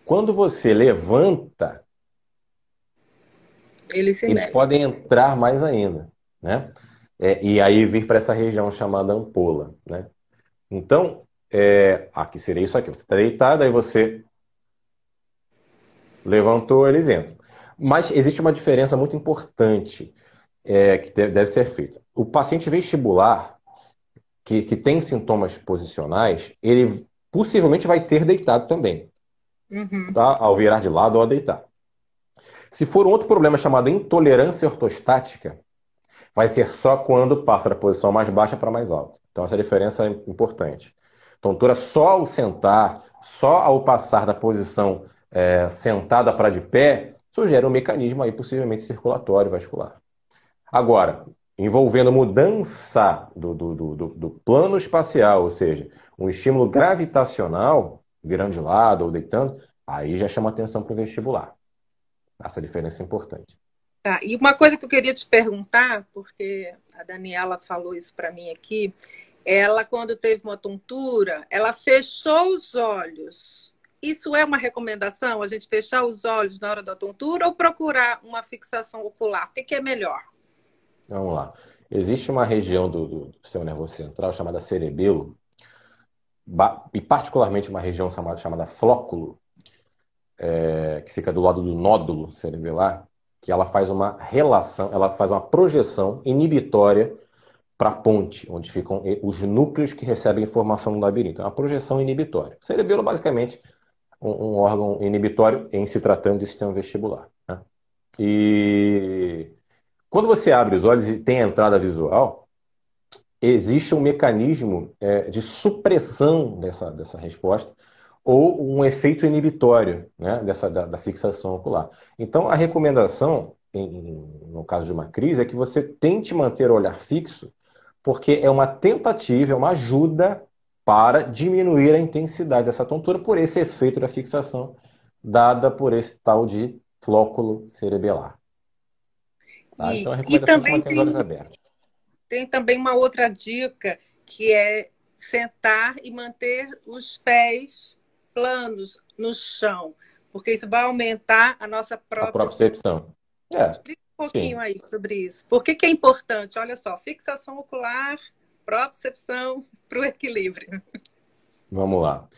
quando você levanta, Ele se eles mete. podem entrar mais ainda, né? E aí vir para essa região chamada ampola, né? Então, aqui seria isso aqui. Você está deitado, aí você levantou, eles entram. Mas existe uma diferença muito importante que deve ser feita. O paciente vestibular que tem sintomas posicionais, ele possivelmente vai ter deitado também, Uhum. tá? Ao virar de lado ou ao deitar. Se for um outro problema chamado intolerância ortostática, vai ser só quando passa da posição mais baixa para mais alta. Então, essa diferença é importante. Tontura só ao sentar, só ao passar da posição sentada para de pé, sugere um mecanismo aí possivelmente circulatório vascular. Agora, envolvendo mudança do plano espacial, ou seja, um estímulo gravitacional, virando de lado ou deitando, aí já chama atenção para o vestibular. Essa diferença é importante. Tá, e uma coisa que eu queria te perguntar, porque a Daniela falou isso para mim aqui, ela, quando teve uma tontura, ela fechou os olhos. Isso é uma recomendação, a gente fechar os olhos na hora da tontura ou procurar uma fixação ocular? O que é melhor? Vamos lá. Existe uma região do sistema nervoso central chamada cerebelo, e particularmente uma região chamada flóculo, que fica do lado do nódulo cerebelar, que ela faz uma relação, ela faz uma projeção inibitória para a ponte, onde ficam os núcleos que recebem informação no labirinto. É uma projeção inibitória. O cerebelo, basicamente, um órgão inibitório em se tratando de sistema vestibular, né? E quando você abre os olhos e tem a entrada visual, existe um mecanismo de supressão dessa resposta ou um efeito inibitório, né, da fixação ocular. Então, a recomendação, no caso de uma crise, é que você tente manter o olhar fixo, porque é uma tentativa, é uma ajuda para diminuir a intensidade dessa tontura por esse efeito da fixação dada por esse tal de flóculo cerebelar. Tá? Então, a E recomendação é que também mantenha os olhos abertos. tem também uma outra dica, que é sentar e manter os pés planos no chão, porque isso vai aumentar a nossa A própria. propriocepção. Explica um pouquinho Sim. aí sobre isso. Por que é importante? Olha só, fixação ocular, propriocepção para o equilíbrio. Vamos lá.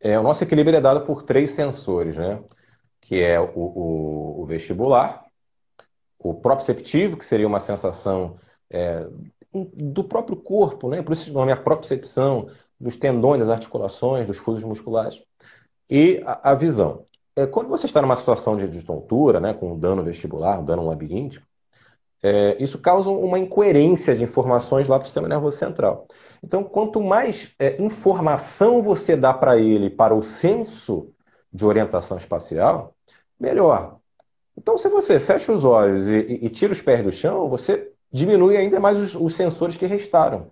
O nosso equilíbrio é dado por três sensores, né? Que é o vestibular, o proprioceptivo, que seria uma sensação do próprio corpo, né? Por isso o nome é propriocepção, dos tendões, das articulações, dos fusos musculares, e a visão. Quando você está numa situação de tontura, né, com um dano vestibular, um dano labiríntico, isso causa uma incoerência de informações lá para o sistema nervoso central. Então, quanto mais informação você dá para ele, para o senso de orientação espacial, melhor. Então, se você fecha os olhos e tira os pés do chão, você diminui ainda mais os sensores que restaram,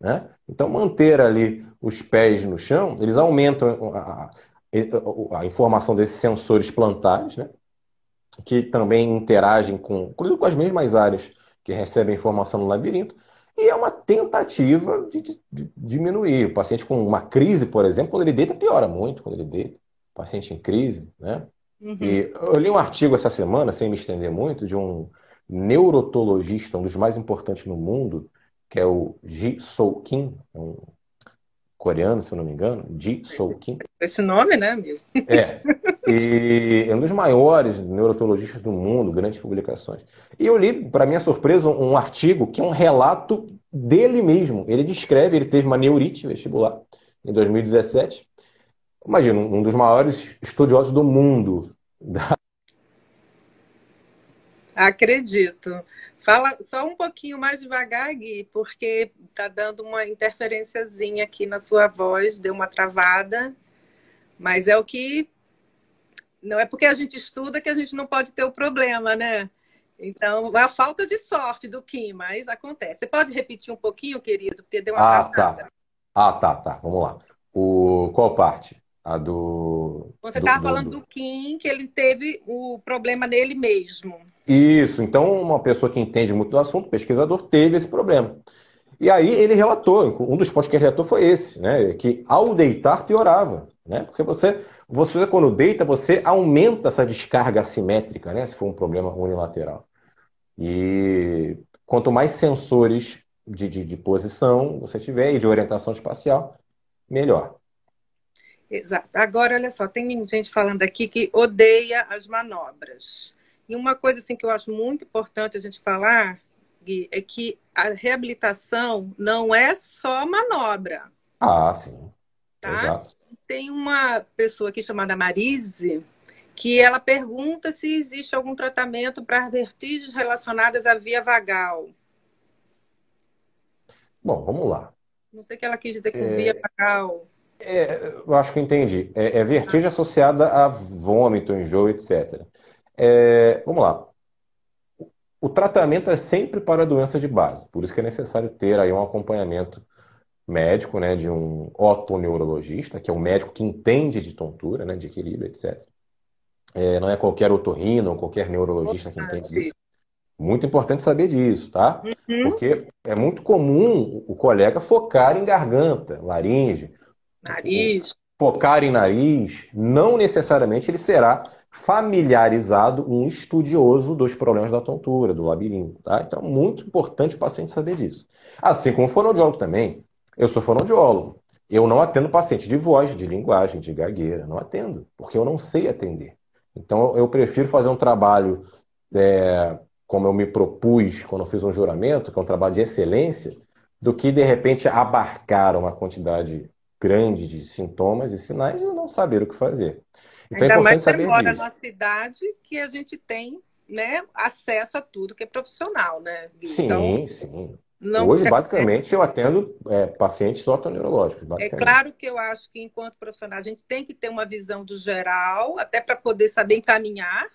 né? Então, manter ali os pés no chão, eles aumentam a informação desses sensores plantares, né? Que também interagem com as mesmas áreas que recebem informação no labirinto, e é uma tentativa de diminuir. O paciente com uma crise, por exemplo, quando ele deita, piora muito quando ele deita. O paciente em crise, né? Uhum. E eu li um artigo essa semana, sem me estender muito, de um neurotologista, um dos mais importantes no mundo, que é o Ji Soo Kim, um coreano, se eu não me engano, Ji Soo Kim. Esse nome, né, amigo? É. E é um dos maiores neurologistas do mundo, grandes publicações. E eu li, para minha surpresa, um artigo que é um relato dele mesmo. Ele descreve, ele teve uma neurite vestibular em 2017. Imagina, um dos maiores estudiosos do mundo. Acredito. Fala só um pouquinho mais devagar, Gui, porque tá dando uma interferenciazinha aqui na sua voz, deu uma travada, mas é o que. Não é porque a gente estuda que a gente não pode ter o problema, né? Então, é a falta de sorte do Kim, mas acontece. Você pode repetir um pouquinho, querido, porque deu uma Ah, travada. tá. Tá. Vamos lá. Qual parte? A do, Você do, estava do, falando do- do Kim, que ele teve o problema nele mesmo. Isso. Então, uma pessoa que entende muito do assunto, pesquisador, teve esse problema. E aí ele relatou, um dos pontos que ele relatou foi esse, né? Que ao deitar piorava, né? Porque você quando deita, você aumenta essa descarga assimétrica, né? Se for um problema unilateral. E quanto mais sensores de posição você tiver e de orientação espacial, melhor. Exato. Agora, olha só, tem gente falando aqui que odeia as manobras. E uma coisa assim que eu acho muito importante a gente falar, Gui, é que a reabilitação não é só manobra, Ah, sim, tá? exato. Tem uma pessoa aqui chamada Marise que ela pergunta se existe algum tratamento para vertigens relacionadas à via vagal. Bom, vamos lá. Não sei o que ela quis dizer com via vagal. Eu acho que eu entendi. É vertigem associada a vômito, enjoo, etc. Vamos lá. O tratamento é sempre para a doença de base, por isso que é necessário ter aí um acompanhamento médico, né, de um otoneurologista, que é um médico que entende de tontura, né, de equilíbrio, etc. Não é qualquer otorrino ou qualquer neurologista que entende disso. Muito importante saber disso, tá? Uhum. Porque é muito comum o colega focar em garganta, laringe, Nariz. focar em nariz, não necessariamente ele será familiarizado, um estudioso dos problemas da tontura, do labirinto, tá? Então, muito importante o paciente saber disso. Assim como o fonoaudiólogo também. Eu sou fonoaudiólogo. Eu não atendo paciente de voz, de linguagem, de gagueira. Não atendo, porque eu não sei atender. Então, eu prefiro fazer um trabalho, como eu me propus quando eu fiz um juramento, que é um trabalho de excelência, do que, de repente, abarcar uma quantidade grande de sintomas e sinais e não saber o que fazer. Então é Ainda mais importante você saber mora disso. numa cidade que a gente tem, né, acesso a tudo que é profissional, né, Gui? Então, Sim, sim. não Hoje, quer- basicamente, eu atendo pacientes otoneurológicos, é basicamente. claro que eu acho que enquanto profissional a gente tem que ter uma visão do geral, até para poder saber encaminhar,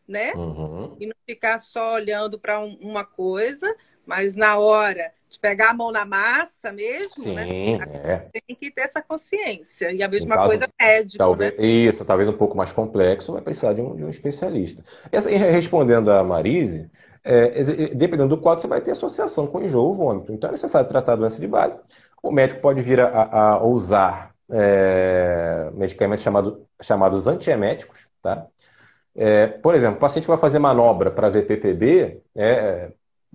né? Uhum. E não ficar só olhando para uma coisa, mas na hora de pegar a mão na massa mesmo, né? Sim, é. Tem que ter essa consciência. E a Em mesma coisa caso, médico, né? talvez um pouco mais complexo, vai precisar de um especialista. E assim, respondendo a Marise, dependendo do quadro, você vai ter associação com enjoo ou vômito. Então é necessário tratar a doença de base. O médico pode vir a usar medicamentos chamados antieméticos, tá? Por exemplo, o paciente que vai fazer manobra para VPPB,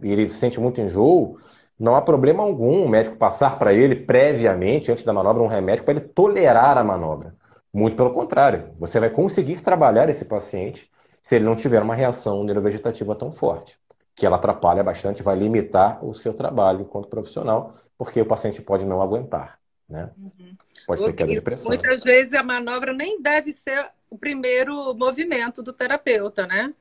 e ele sente muito enjoo, não há problema algum o médico passar para ele previamente, antes da manobra, um remédio para ele tolerar a manobra. Muito pelo contrário, você vai conseguir trabalhar esse paciente se ele não tiver uma reação neurovegetativa tão forte, que ela atrapalha bastante, vai limitar o seu trabalho enquanto profissional, porque o paciente pode não aguentar, né? Uhum. Pode ter queda de pressão. Muitas vezes a manobra nem deve ser o primeiro movimento do terapeuta, né?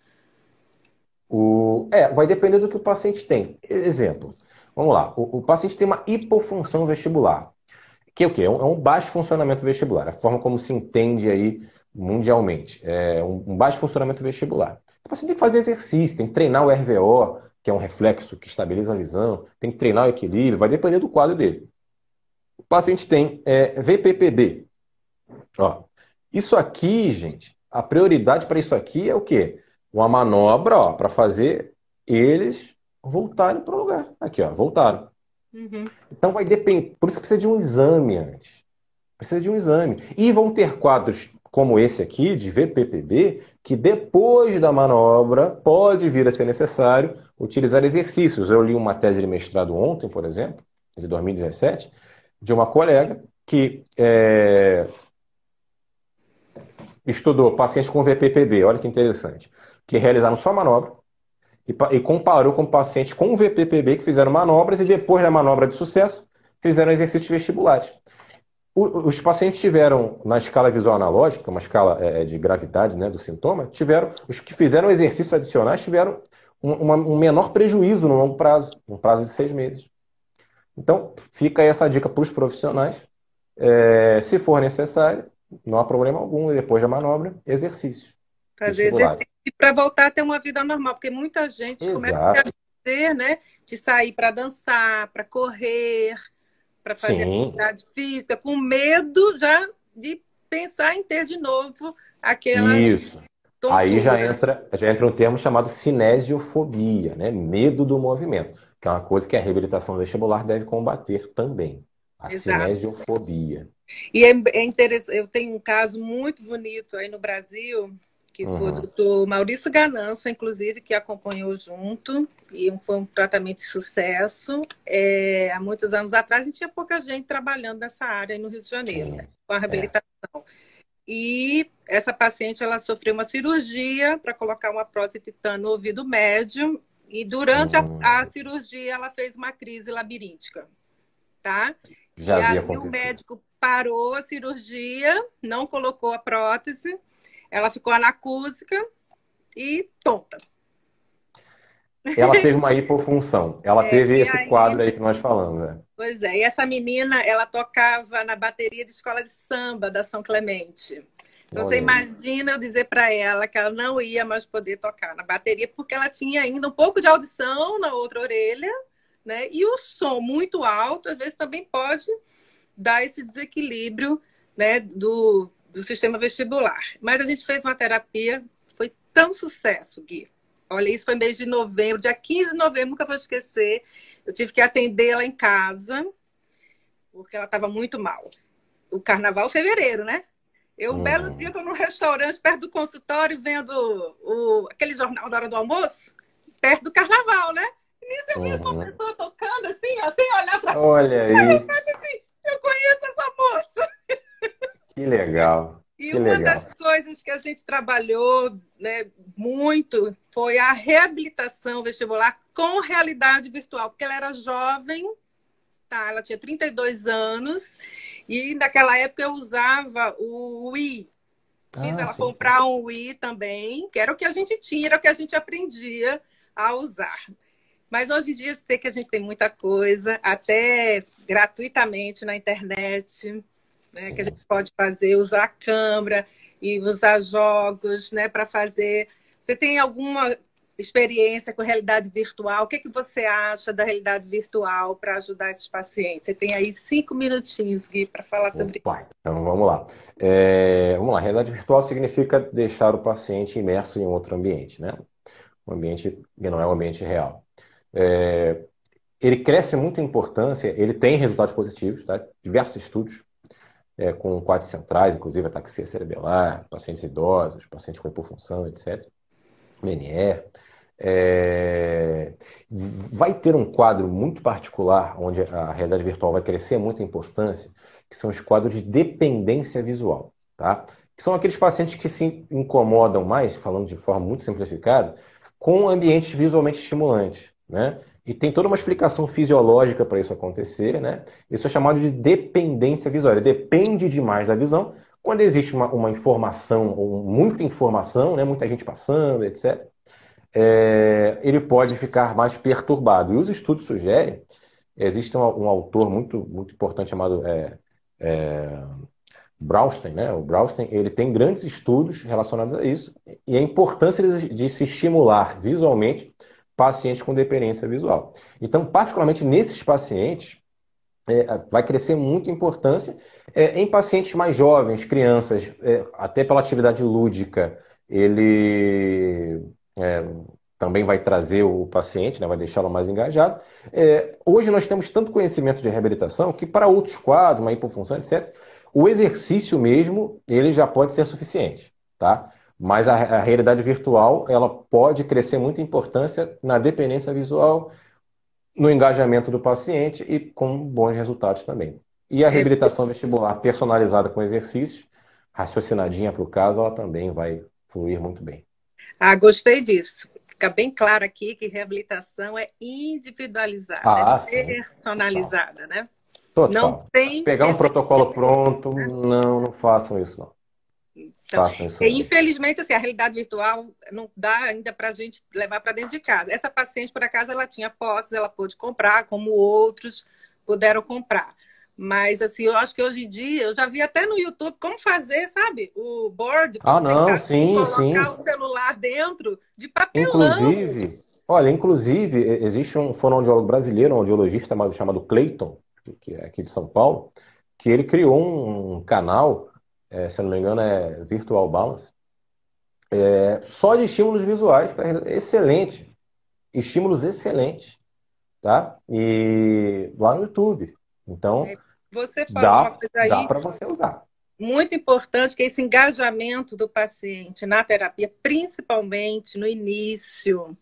Vai depender do que o paciente tem. Exemplo, vamos lá, o paciente tem uma hipofunção vestibular, que é o quê? É um baixo funcionamento vestibular, a forma como se entende aí mundialmente, é um baixo funcionamento vestibular. O paciente tem que fazer exercício, tem que treinar o RVO, que é um reflexo que estabiliza a visão, tem que treinar o equilíbrio, vai depender do quadro dele. O paciente tem VPPB. Ó, isso aqui, gente, a prioridade para isso aqui é o quê? Uma manobra, para fazer eles voltarem para o lugar. Aqui, ó, voltaram. Uhum. Então vai depender, por isso que precisa de um exame antes. Precisa de um exame. E vão ter quadros como esse aqui, de VPPB, que depois da manobra pode vir a ser necessário utilizar exercícios. Eu li uma tese de mestrado ontem, por exemplo, de 2017, de uma colega que estudou pacientes com VPPB, olha que interessante, que realizaram só manobra e comparou com pacientes com VPPB que fizeram manobras e depois da manobra de sucesso fizeram exercícios vestibulares. Os pacientes tiveram, na escala visual analógica, uma escala de gravidade, né, do sintoma, os que fizeram exercícios adicionais tiveram um menor prejuízo no longo prazo, no prazo de 6 meses. Então, fica aí essa dica para os profissionais. Se for necessário, não há problema algum, depois da manobra, exercícios Fazer vestibulares. exercício para voltar a ter uma vida normal, porque muita gente começa a Exato. ter, né, de sair para dançar, para correr, para fazer Sim, atividade física, com medo já de pensar em ter de novo aquela isso. Aí já tontura. entra um termo chamado cinesiofobia, né? Medo do movimento. que é uma coisa que a reabilitação vestibular deve combater também, a Exato. cinesiofobia. E é interessante, eu tenho um caso muito bonito aí no Brasil, que foi o Uhum. doutor Maurício Ganança, inclusive, que acompanhou junto, e foi um tratamento de sucesso. Há muitos anos atrás, a gente tinha pouca gente trabalhando nessa área aí no Rio de Janeiro, né, Sim, com a é. reabilitação. E essa paciente, ela sofreu uma cirurgia para colocar uma prótese titã no ouvido médio, e durante a Uhum. cirurgia, ela fez uma crise labiríntica, tá? E Já vi aí o acontecer. médico parou a cirurgia, não colocou a prótese, ela ficou anacúsica e tonta. Ela teve uma hipofunção. Ela teve E esse quadro aí, aí que nós falamos, né? pois é, e essa menina, ela tocava na bateria de escola de samba da São Clemente. Então você Olha aí. imagina eu dizer para ela que ela não ia mais poder tocar na bateria porque ela tinha ainda um pouco de audição na outra orelha, né? E o som muito alto, às vezes também pode dar esse desequilíbrio, né, do sistema vestibular. Mas a gente fez uma terapia, foi tão sucesso, Gui. Olha, isso foi mês de novembro, dia 15 de novembro, nunca vou esquecer. Eu tive que atendê-la em casa, porque ela estava muito mal. O carnaval fevereiro, né? Eu, um belo dia, Uhum. estou num restaurante perto do consultório, vendo aquele jornal da hora do almoço, perto do carnaval, né? E nisso eu vi uma Uhum. pessoa tocando assim, ó, sem olhar para Olha aí. assim, eu conheço essa moça. Que legal. E Que uma legal. das coisas que a gente trabalhou, né, muito foi a reabilitação vestibular com realidade virtual, porque ela era jovem, tá? Ela tinha 32 anos, e naquela época eu usava o Wii. Fiz Ah, ela sim, sim. comprar um Wii também, que era o que a gente tinha, era o que a gente aprendia a usar. Mas hoje em dia eu sei que a gente tem muita coisa, até gratuitamente na internet, né, que a Sim, gente sim. pode fazer, usar a câmera e usar jogos, né, para fazer. Você tem alguma experiência com realidade virtual? O que, que você acha da realidade virtual para ajudar esses pacientes? Você tem aí 5 minutinhos, Gui, para falar sobre isso. Opa, então vamos lá. Vamos lá. Realidade virtual significa deixar o paciente imerso em outro ambiente, né? Um ambiente que não é um ambiente real. É, ele cresce muito em importância, ele tem resultados positivos, tá? Diversos estudos com quadros centrais, inclusive ataxia cerebelar, pacientes idosos, pacientes com hipofunção, etc. Menier. Vai ter um quadro muito particular, onde a realidade virtual vai crescer muito em importância, que são os quadros de dependência visual, tá? Que são aqueles pacientes que se incomodam mais, falando de forma muito simplificada, com ambientes visualmente estimulantes, né? E tem toda uma explicação fisiológica para isso acontecer, né? Isso é chamado de dependência visual. Ele depende demais da visão quando existe uma informação, ou muita informação, né? Muita gente passando, etc. Ele pode ficar mais perturbado. E os estudos sugerem, existe um autor muito importante chamado Brownstein, né? O Brownstein, ele tem grandes estudos relacionados a isso e a importância de se estimular visualmente pacientes com dependência visual. Então, particularmente nesses pacientes, vai crescer muita importância em pacientes mais jovens, crianças, até pela atividade lúdica, ele também vai trazer o paciente, né, vai deixá-lo mais engajado. Hoje nós temos tanto conhecimento de reabilitação que para outros quadros, uma hipofunção, etc., o exercício mesmo, ele já pode ser suficiente, tá? Mas a realidade virtual, ela pode crescer muita importância na dependência visual, no engajamento do paciente e com bons resultados também. E a reabilitação vestibular personalizada com exercícios, raciocinadinha para o caso, ela também vai fluir muito bem. Ah, gostei disso. Fica bem claro aqui que reabilitação é individualizada, é Ah, sim, total. personalizada, né? Não Total. tem Pegar um receita. protocolo pronto, não, não façam isso, não. Então, Façam isso, não. infelizmente, assim, a realidade virtual não dá ainda para a gente levar para dentro de casa. Essa paciente, por acaso, ela tinha posses, ela pôde comprar, como outros puderam comprar. Mas, assim, eu acho que hoje em dia, eu já vi até no YouTube como fazer, sabe? O board para Ah, você em não, casa sim, colocar sim. o celular dentro de papelão. Inclusive, existe um fonoaudiólogo brasileiro, um audiologista chamado Clayton, que é aqui de São Paulo, que ele criou um canal, se eu não me engano, é Virtual Balance, só de estímulos visuais. Excelente. Estímulos excelentes. tá? E lá no YouTube. Então, Você falou uma dá, coisa dá aí para você usar. muito importante, que é esse engajamento do paciente na terapia, principalmente no início,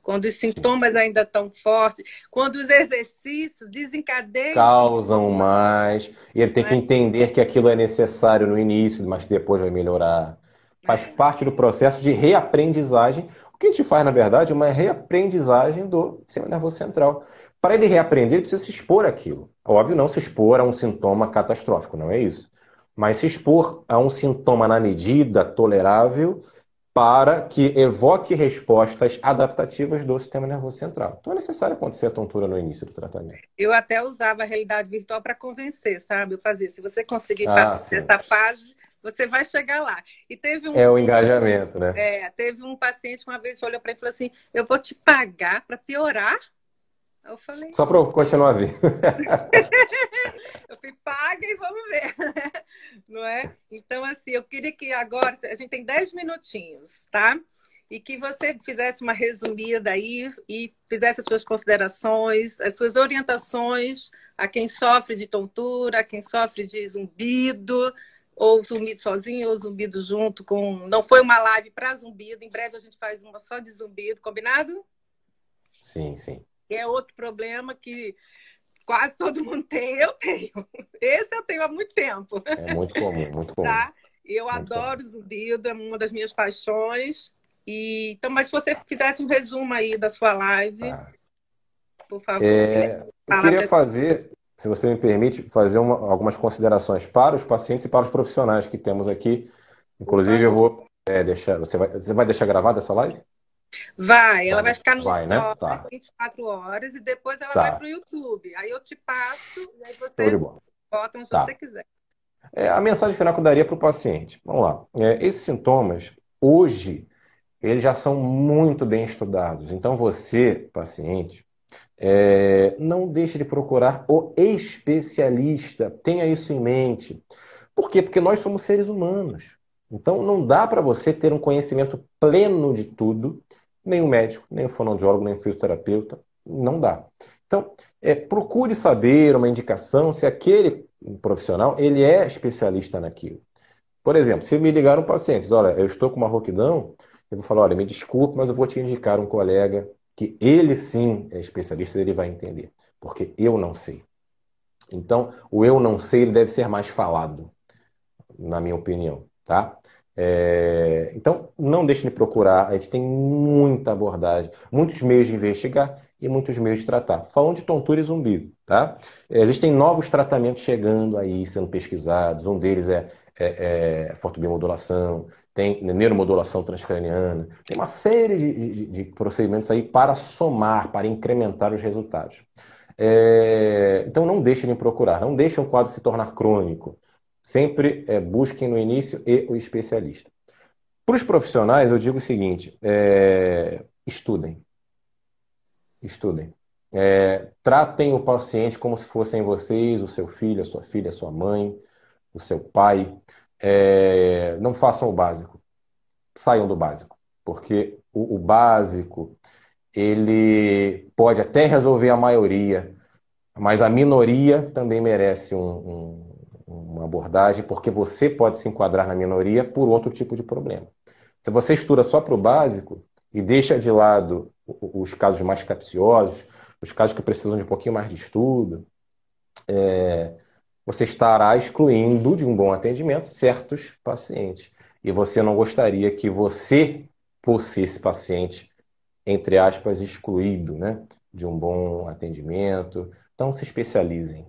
quando os Sim. sintomas ainda estão fortes, quando os exercícios desencadeiam Causam sintomas, mais, e ele tem não que é? entender que aquilo é necessário no início, mas que depois vai melhorar. Faz É. parte do processo de reaprendizagem. O que a gente faz, na verdade, é uma reaprendizagem do sistema nervoso central. Para ele reaprender, ele precisa se expor àquilo. Óbvio, não se expor a um sintoma catastrófico, não é isso. Mas se expor a um sintoma na medida tolerável para que evoque respostas adaptativas do sistema nervoso central. Então é necessário acontecer a tontura no início do tratamento. Eu até usava a realidade virtual para convencer, sabe? Eu fazia, se você conseguir Ah, passar sim. dessa fase, você vai chegar lá. E É o engajamento, né? teve um paciente uma vez que olhou para mim e falou assim: eu vou te pagar para piorar. Aí eu falei, Só para eu continuar a ver. eu fui paga e vamos ver, não é? Então, assim, eu queria que agora, a gente tem 10 minutinhos, tá? E que você fizesse uma resumida aí e fizesse as suas considerações, as suas orientações a quem sofre de tontura, a quem sofre de zumbido, ou zumbido sozinho, ou zumbido junto com. Não foi uma live para zumbido, em breve a gente faz uma só de zumbido, combinado? Sim, sim. Que é outro problema que quase todo mundo tem, eu tenho. Esse eu tenho há muito tempo, É muito comum, muito comum, tá? Eu muito comum. adoro zumbido, é uma das minhas paixões. E, então, mas se você fizesse um resumo aí da sua live, Tá. por favor. Eu Fala, queria pessoal. fazer, se você me permite, fazer algumas considerações para os pacientes e para os profissionais que temos aqui. Por Inclusive, eu favor. vou deixar. Você vai deixar gravada essa live? Vai, ela Vai, vai ficar no vai, né? Stories Tá, 24 horas e depois ela vai para tá. o YouTube. Aí eu te passo e aí Show de você bola. bota onde você Tá. quiser. A mensagem final que eu daria para o paciente. Vamos lá. Esses sintomas, hoje, eles já são muito bem estudados. Então, você, paciente, não deixe de procurar o especialista. Tenha isso em mente. Por quê? Porque nós somos seres humanos. Então, não dá para você ter um conhecimento pleno de tudo, nem o médico, nem o fonoaudiólogo, nem o fisioterapeuta. Não dá. Então, procure saber uma indicação se aquele profissional ele é especialista naquilo. Por exemplo, se me ligar um paciente, diz, olha, eu estou com uma rouquidão, eu vou falar, olha, me desculpe, mas eu vou te indicar um colega que ele sim é especialista, ele vai entender, porque eu não sei. Então, o eu não sei, ele deve ser mais falado, na minha opinião, tá? Então, não deixe de procurar, a gente tem muita abordagem, muitos meios de investigar e muitos meios de tratar. Falando de tontura e zumbido, tá? Existem novos tratamentos chegando aí, sendo pesquisados, um deles é fotobiomodulação, tem neuromodulação transcraniana, tem uma série de procedimentos aí para somar, para incrementar os resultados. Então não deixem de procurar, não deixem o quadro se tornar crônico. Sempre busquem no início e o especialista. Para os profissionais, eu digo o seguinte: estudem, estudem. Tratem o paciente como se fossem vocês, o seu filho, a sua mãe, o seu pai. Não façam o básico, saiam do básico, porque o básico ele pode até resolver a maioria, mas a minoria também merece uma abordagem, porque você pode se enquadrar na minoria por outro tipo de problema. Se você estuda só para o básico e deixa de lado os casos mais capciosos, os casos que precisam de um pouquinho mais de estudo, você estará excluindo de um bom atendimento certos pacientes. E você não gostaria que você fosse esse paciente, entre aspas, excluído, né, de um bom atendimento. Então, se especializem.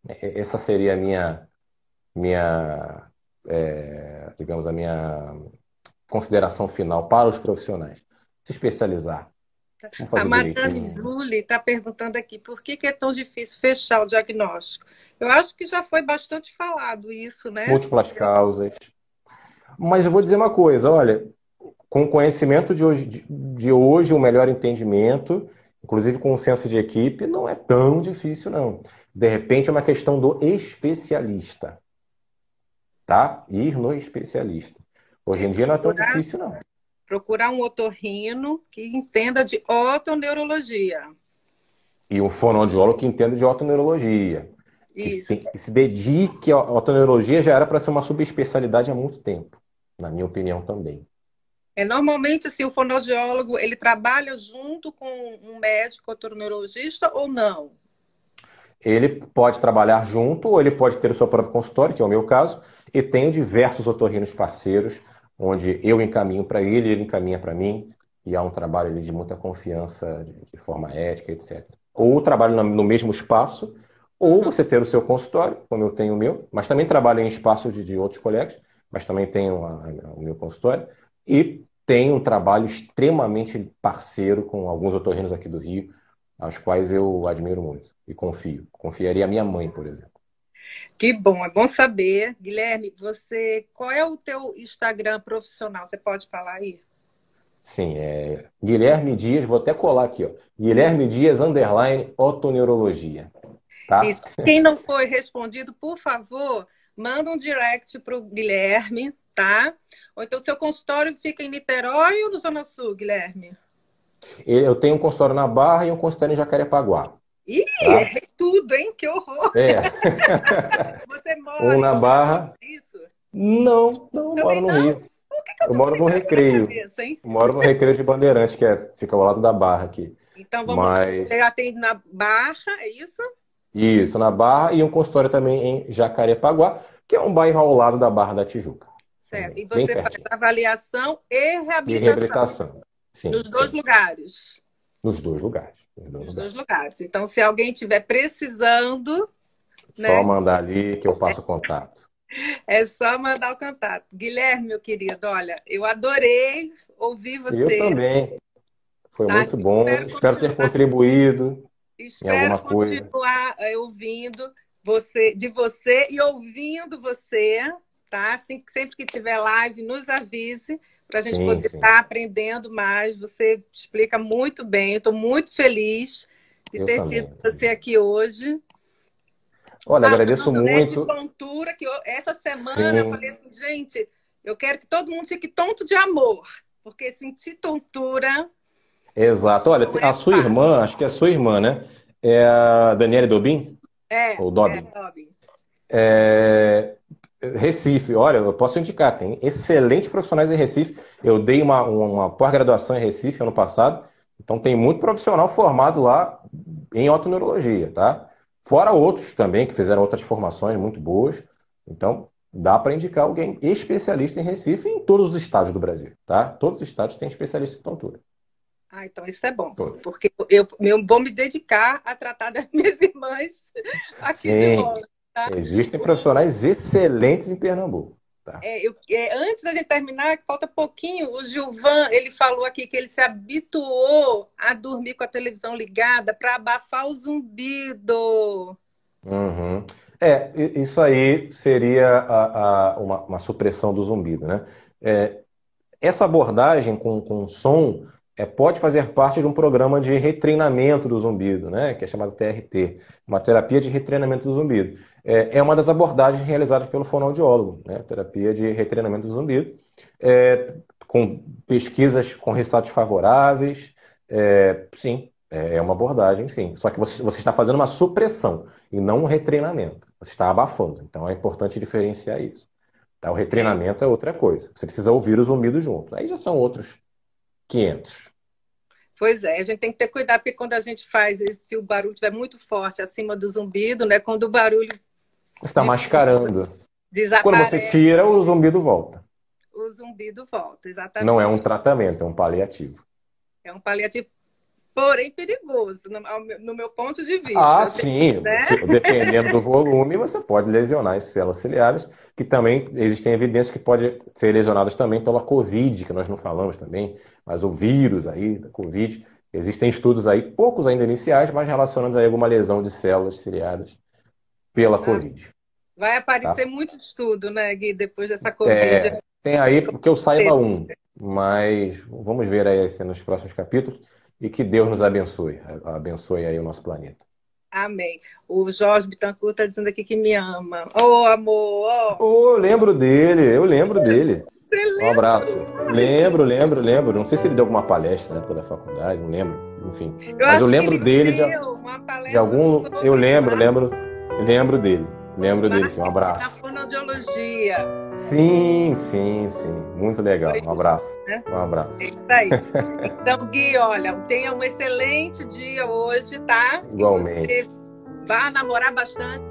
Essa seria digamos, a minha consideração final para os profissionais. Se especializar. Vamos A fazer Madame direitinho. Julie está perguntando aqui por que é tão difícil fechar o diagnóstico. Eu acho que já foi bastante falado isso, né? Múltiplas causas. Mas eu vou dizer uma coisa, olha, com o conhecimento de hoje, o melhor entendimento, inclusive com o senso de equipe, não é tão difícil, não. De repente é uma questão do especialista, tá? Ir no especialista. Hoje É em dia não é tão procurar, difícil, não. procurar um otorrino que entenda de otoneurologia. E um fonoaudiólogo que entenda de otoneurologia, Isso. que se dedique à otoneurologia já era para ser uma subespecialidade há muito tempo, na minha opinião também. Normalmente, assim, o fonoaudiólogo, ele trabalha junto com um médico otorrinolaringologista ou não? Ele pode trabalhar junto ou ele pode ter o seu próprio consultório, que é o meu caso, e tenho diversos otorrinos parceiros, onde eu encaminho para ele encaminha para mim, e há um trabalho ali de muita confiança, de forma ética, etc. Ou trabalho no mesmo espaço, ou Uhum. você ter o seu consultório, como eu tenho o meu, mas também trabalho em espaços de outros colegas, mas também tenho o meu consultório, e tenho um trabalho extremamente parceiro com alguns otorrinos aqui do Rio, aos quais eu admiro muito e confio. Confiaria a minha mãe, por exemplo. Que bom, é bom saber. Guilherme, qual é o teu Instagram profissional? Você pode falar aí? Sim, é Guilherme Dias, vou até colar aqui, ó. Guilherme Dias, underline, otoneurologia, tá? Isso. Quem não foi respondido, por favor, manda um direct para o Guilherme, tá? Ou então, seu consultório fica em Niterói ou no Zona Sul, Guilherme? Eu tenho um consultório na Barra e um consultório em Jacarepaguá, Ih, tá? errei tudo, hein? Que horror! É. Você Um mora em na Niterói, Barra. é isso? Não, não, eu moro Também no não? Rio. O que eu Eu tô com moro no Niterói na Recreio. cabeça, hein? Eu moro no Recreio de Bandeirante, fica ao lado da Barra aqui. Então, Mas você atende na Barra, é isso? isso, na Barra, e um consultório também em Jacarepaguá, que é um bairro ao lado da Barra da Tijuca, Certo. também, E bem você faz pertinho. avaliação e E reabilitação reabilitação. nos Sim, dois sim. lugares. Nos dois lugares. Nos dois Nos dois lugares. lugares. Então, se alguém estiver precisando, Só né, mandar ali que eu passo contato. é só mandar o contato. Guilherme, meu querido, olha, eu adorei ouvir Eu você, também. Foi tá? muito bom. Espero ter contribuído em Espero alguma coisa. continuar ouvindo de você e ouvindo você, tá? Assim, sempre que tiver live, nos avise para a gente Sim, poder sim. estar aprendendo mais. Você explica muito bem. Estou muito feliz de Eu ter tido também, eu você também. aqui hoje. Olha, agradeço Falando, né, de muito. tontura, que essa semana eu falei Sim, assim, gente, eu quero que todo mundo fique tonto de amor, porque sentir tontura exato. Olha, não a é sua fácil. irmã, acho que é a sua irmã, né? É a Daniele Dobin? Ou Dobin? Robin. É, Recife, olha, eu posso indicar, tem excelentes profissionais em Recife. Eu dei uma pós-graduação em Recife ano passado, então tem muito profissional formado lá em otoneurologia, tá? Fora outros também que fizeram outras formações muito boas. Então, dá para indicar alguém especialista em Recife e em todos os estados do Brasil, tá? Todos os estados têm especialista em tontura. Ah, então isso é bom, Todos. porque eu vou me dedicar a tratar das minhas irmãs aqui de Sim, longe, tá? existem profissionais excelentes em Pernambuco, tá? Antes da gente terminar, falta pouquinho, o Gilvan, ele falou aqui que ele se habituou a dormir com a televisão ligada para abafar o zumbido. Uhum. Isso aí seria uma supressão do zumbido, né? É, essa abordagem com som pode fazer parte de um programa de retreinamento do zumbido, né? Que é chamado TRT, uma terapia de retreinamento do zumbido. É uma das abordagens realizadas pelo fonoaudiólogo, né? Terapia de retreinamento do zumbido, com pesquisas com resultados favoráveis. Sim, é uma abordagem, sim. Só que você está fazendo uma supressão e não um retreinamento. Você está abafando. Então é importante diferenciar isso. Tá? O É, retreinamento é outra coisa. Você precisa ouvir o zumbido junto. Aí já são outros 500. pois é, a gente tem que ter cuidado, porque quando a gente faz, se o barulho estiver muito forte acima do zumbido, né? Quando o barulho Você está mascarando. Quando você desaparece, tira, o zumbido volta. o zumbido volta, Não é um exatamente. tratamento, é um paliativo. É um paliativo, porém perigoso, no meu ponto de Ah, vista, sim. né? Dependendo do volume, você pode lesionar as células ciliares, que também existem evidências que podem ser lesionadas também pela Covid, que nós não falamos também, mas o vírus aí da Covid. Existem estudos aí, poucos ainda iniciais, mas relacionados a alguma lesão de células ciliadas pela Ah, Covid, vai aparecer tá? muito estudo, né, Gui, depois dessa Covid. Tem aí, que eu saiba um, mas vamos ver aí nos próximos capítulos e que Deus nos abençoe, abençoe aí o nosso planeta. Amém. O Jorge Bittencourt está dizendo aqui que me ama. Oh, amor, oh. Oh, eu lembro dele. Um abraço. Lembro. Não sei se ele deu alguma palestra na época da faculdade, não lembro. Enfim. Mas eu lembro dele de algum. Eu lembro dele. Lembro dele, sim. Um abraço. Na fonoaudiologia. Sim. Muito legal. Um abraço. Um abraço. É isso aí. Então, Gui, olha, tenha um excelente dia hoje, tá? Igualmente. Que você vá namorar bastante.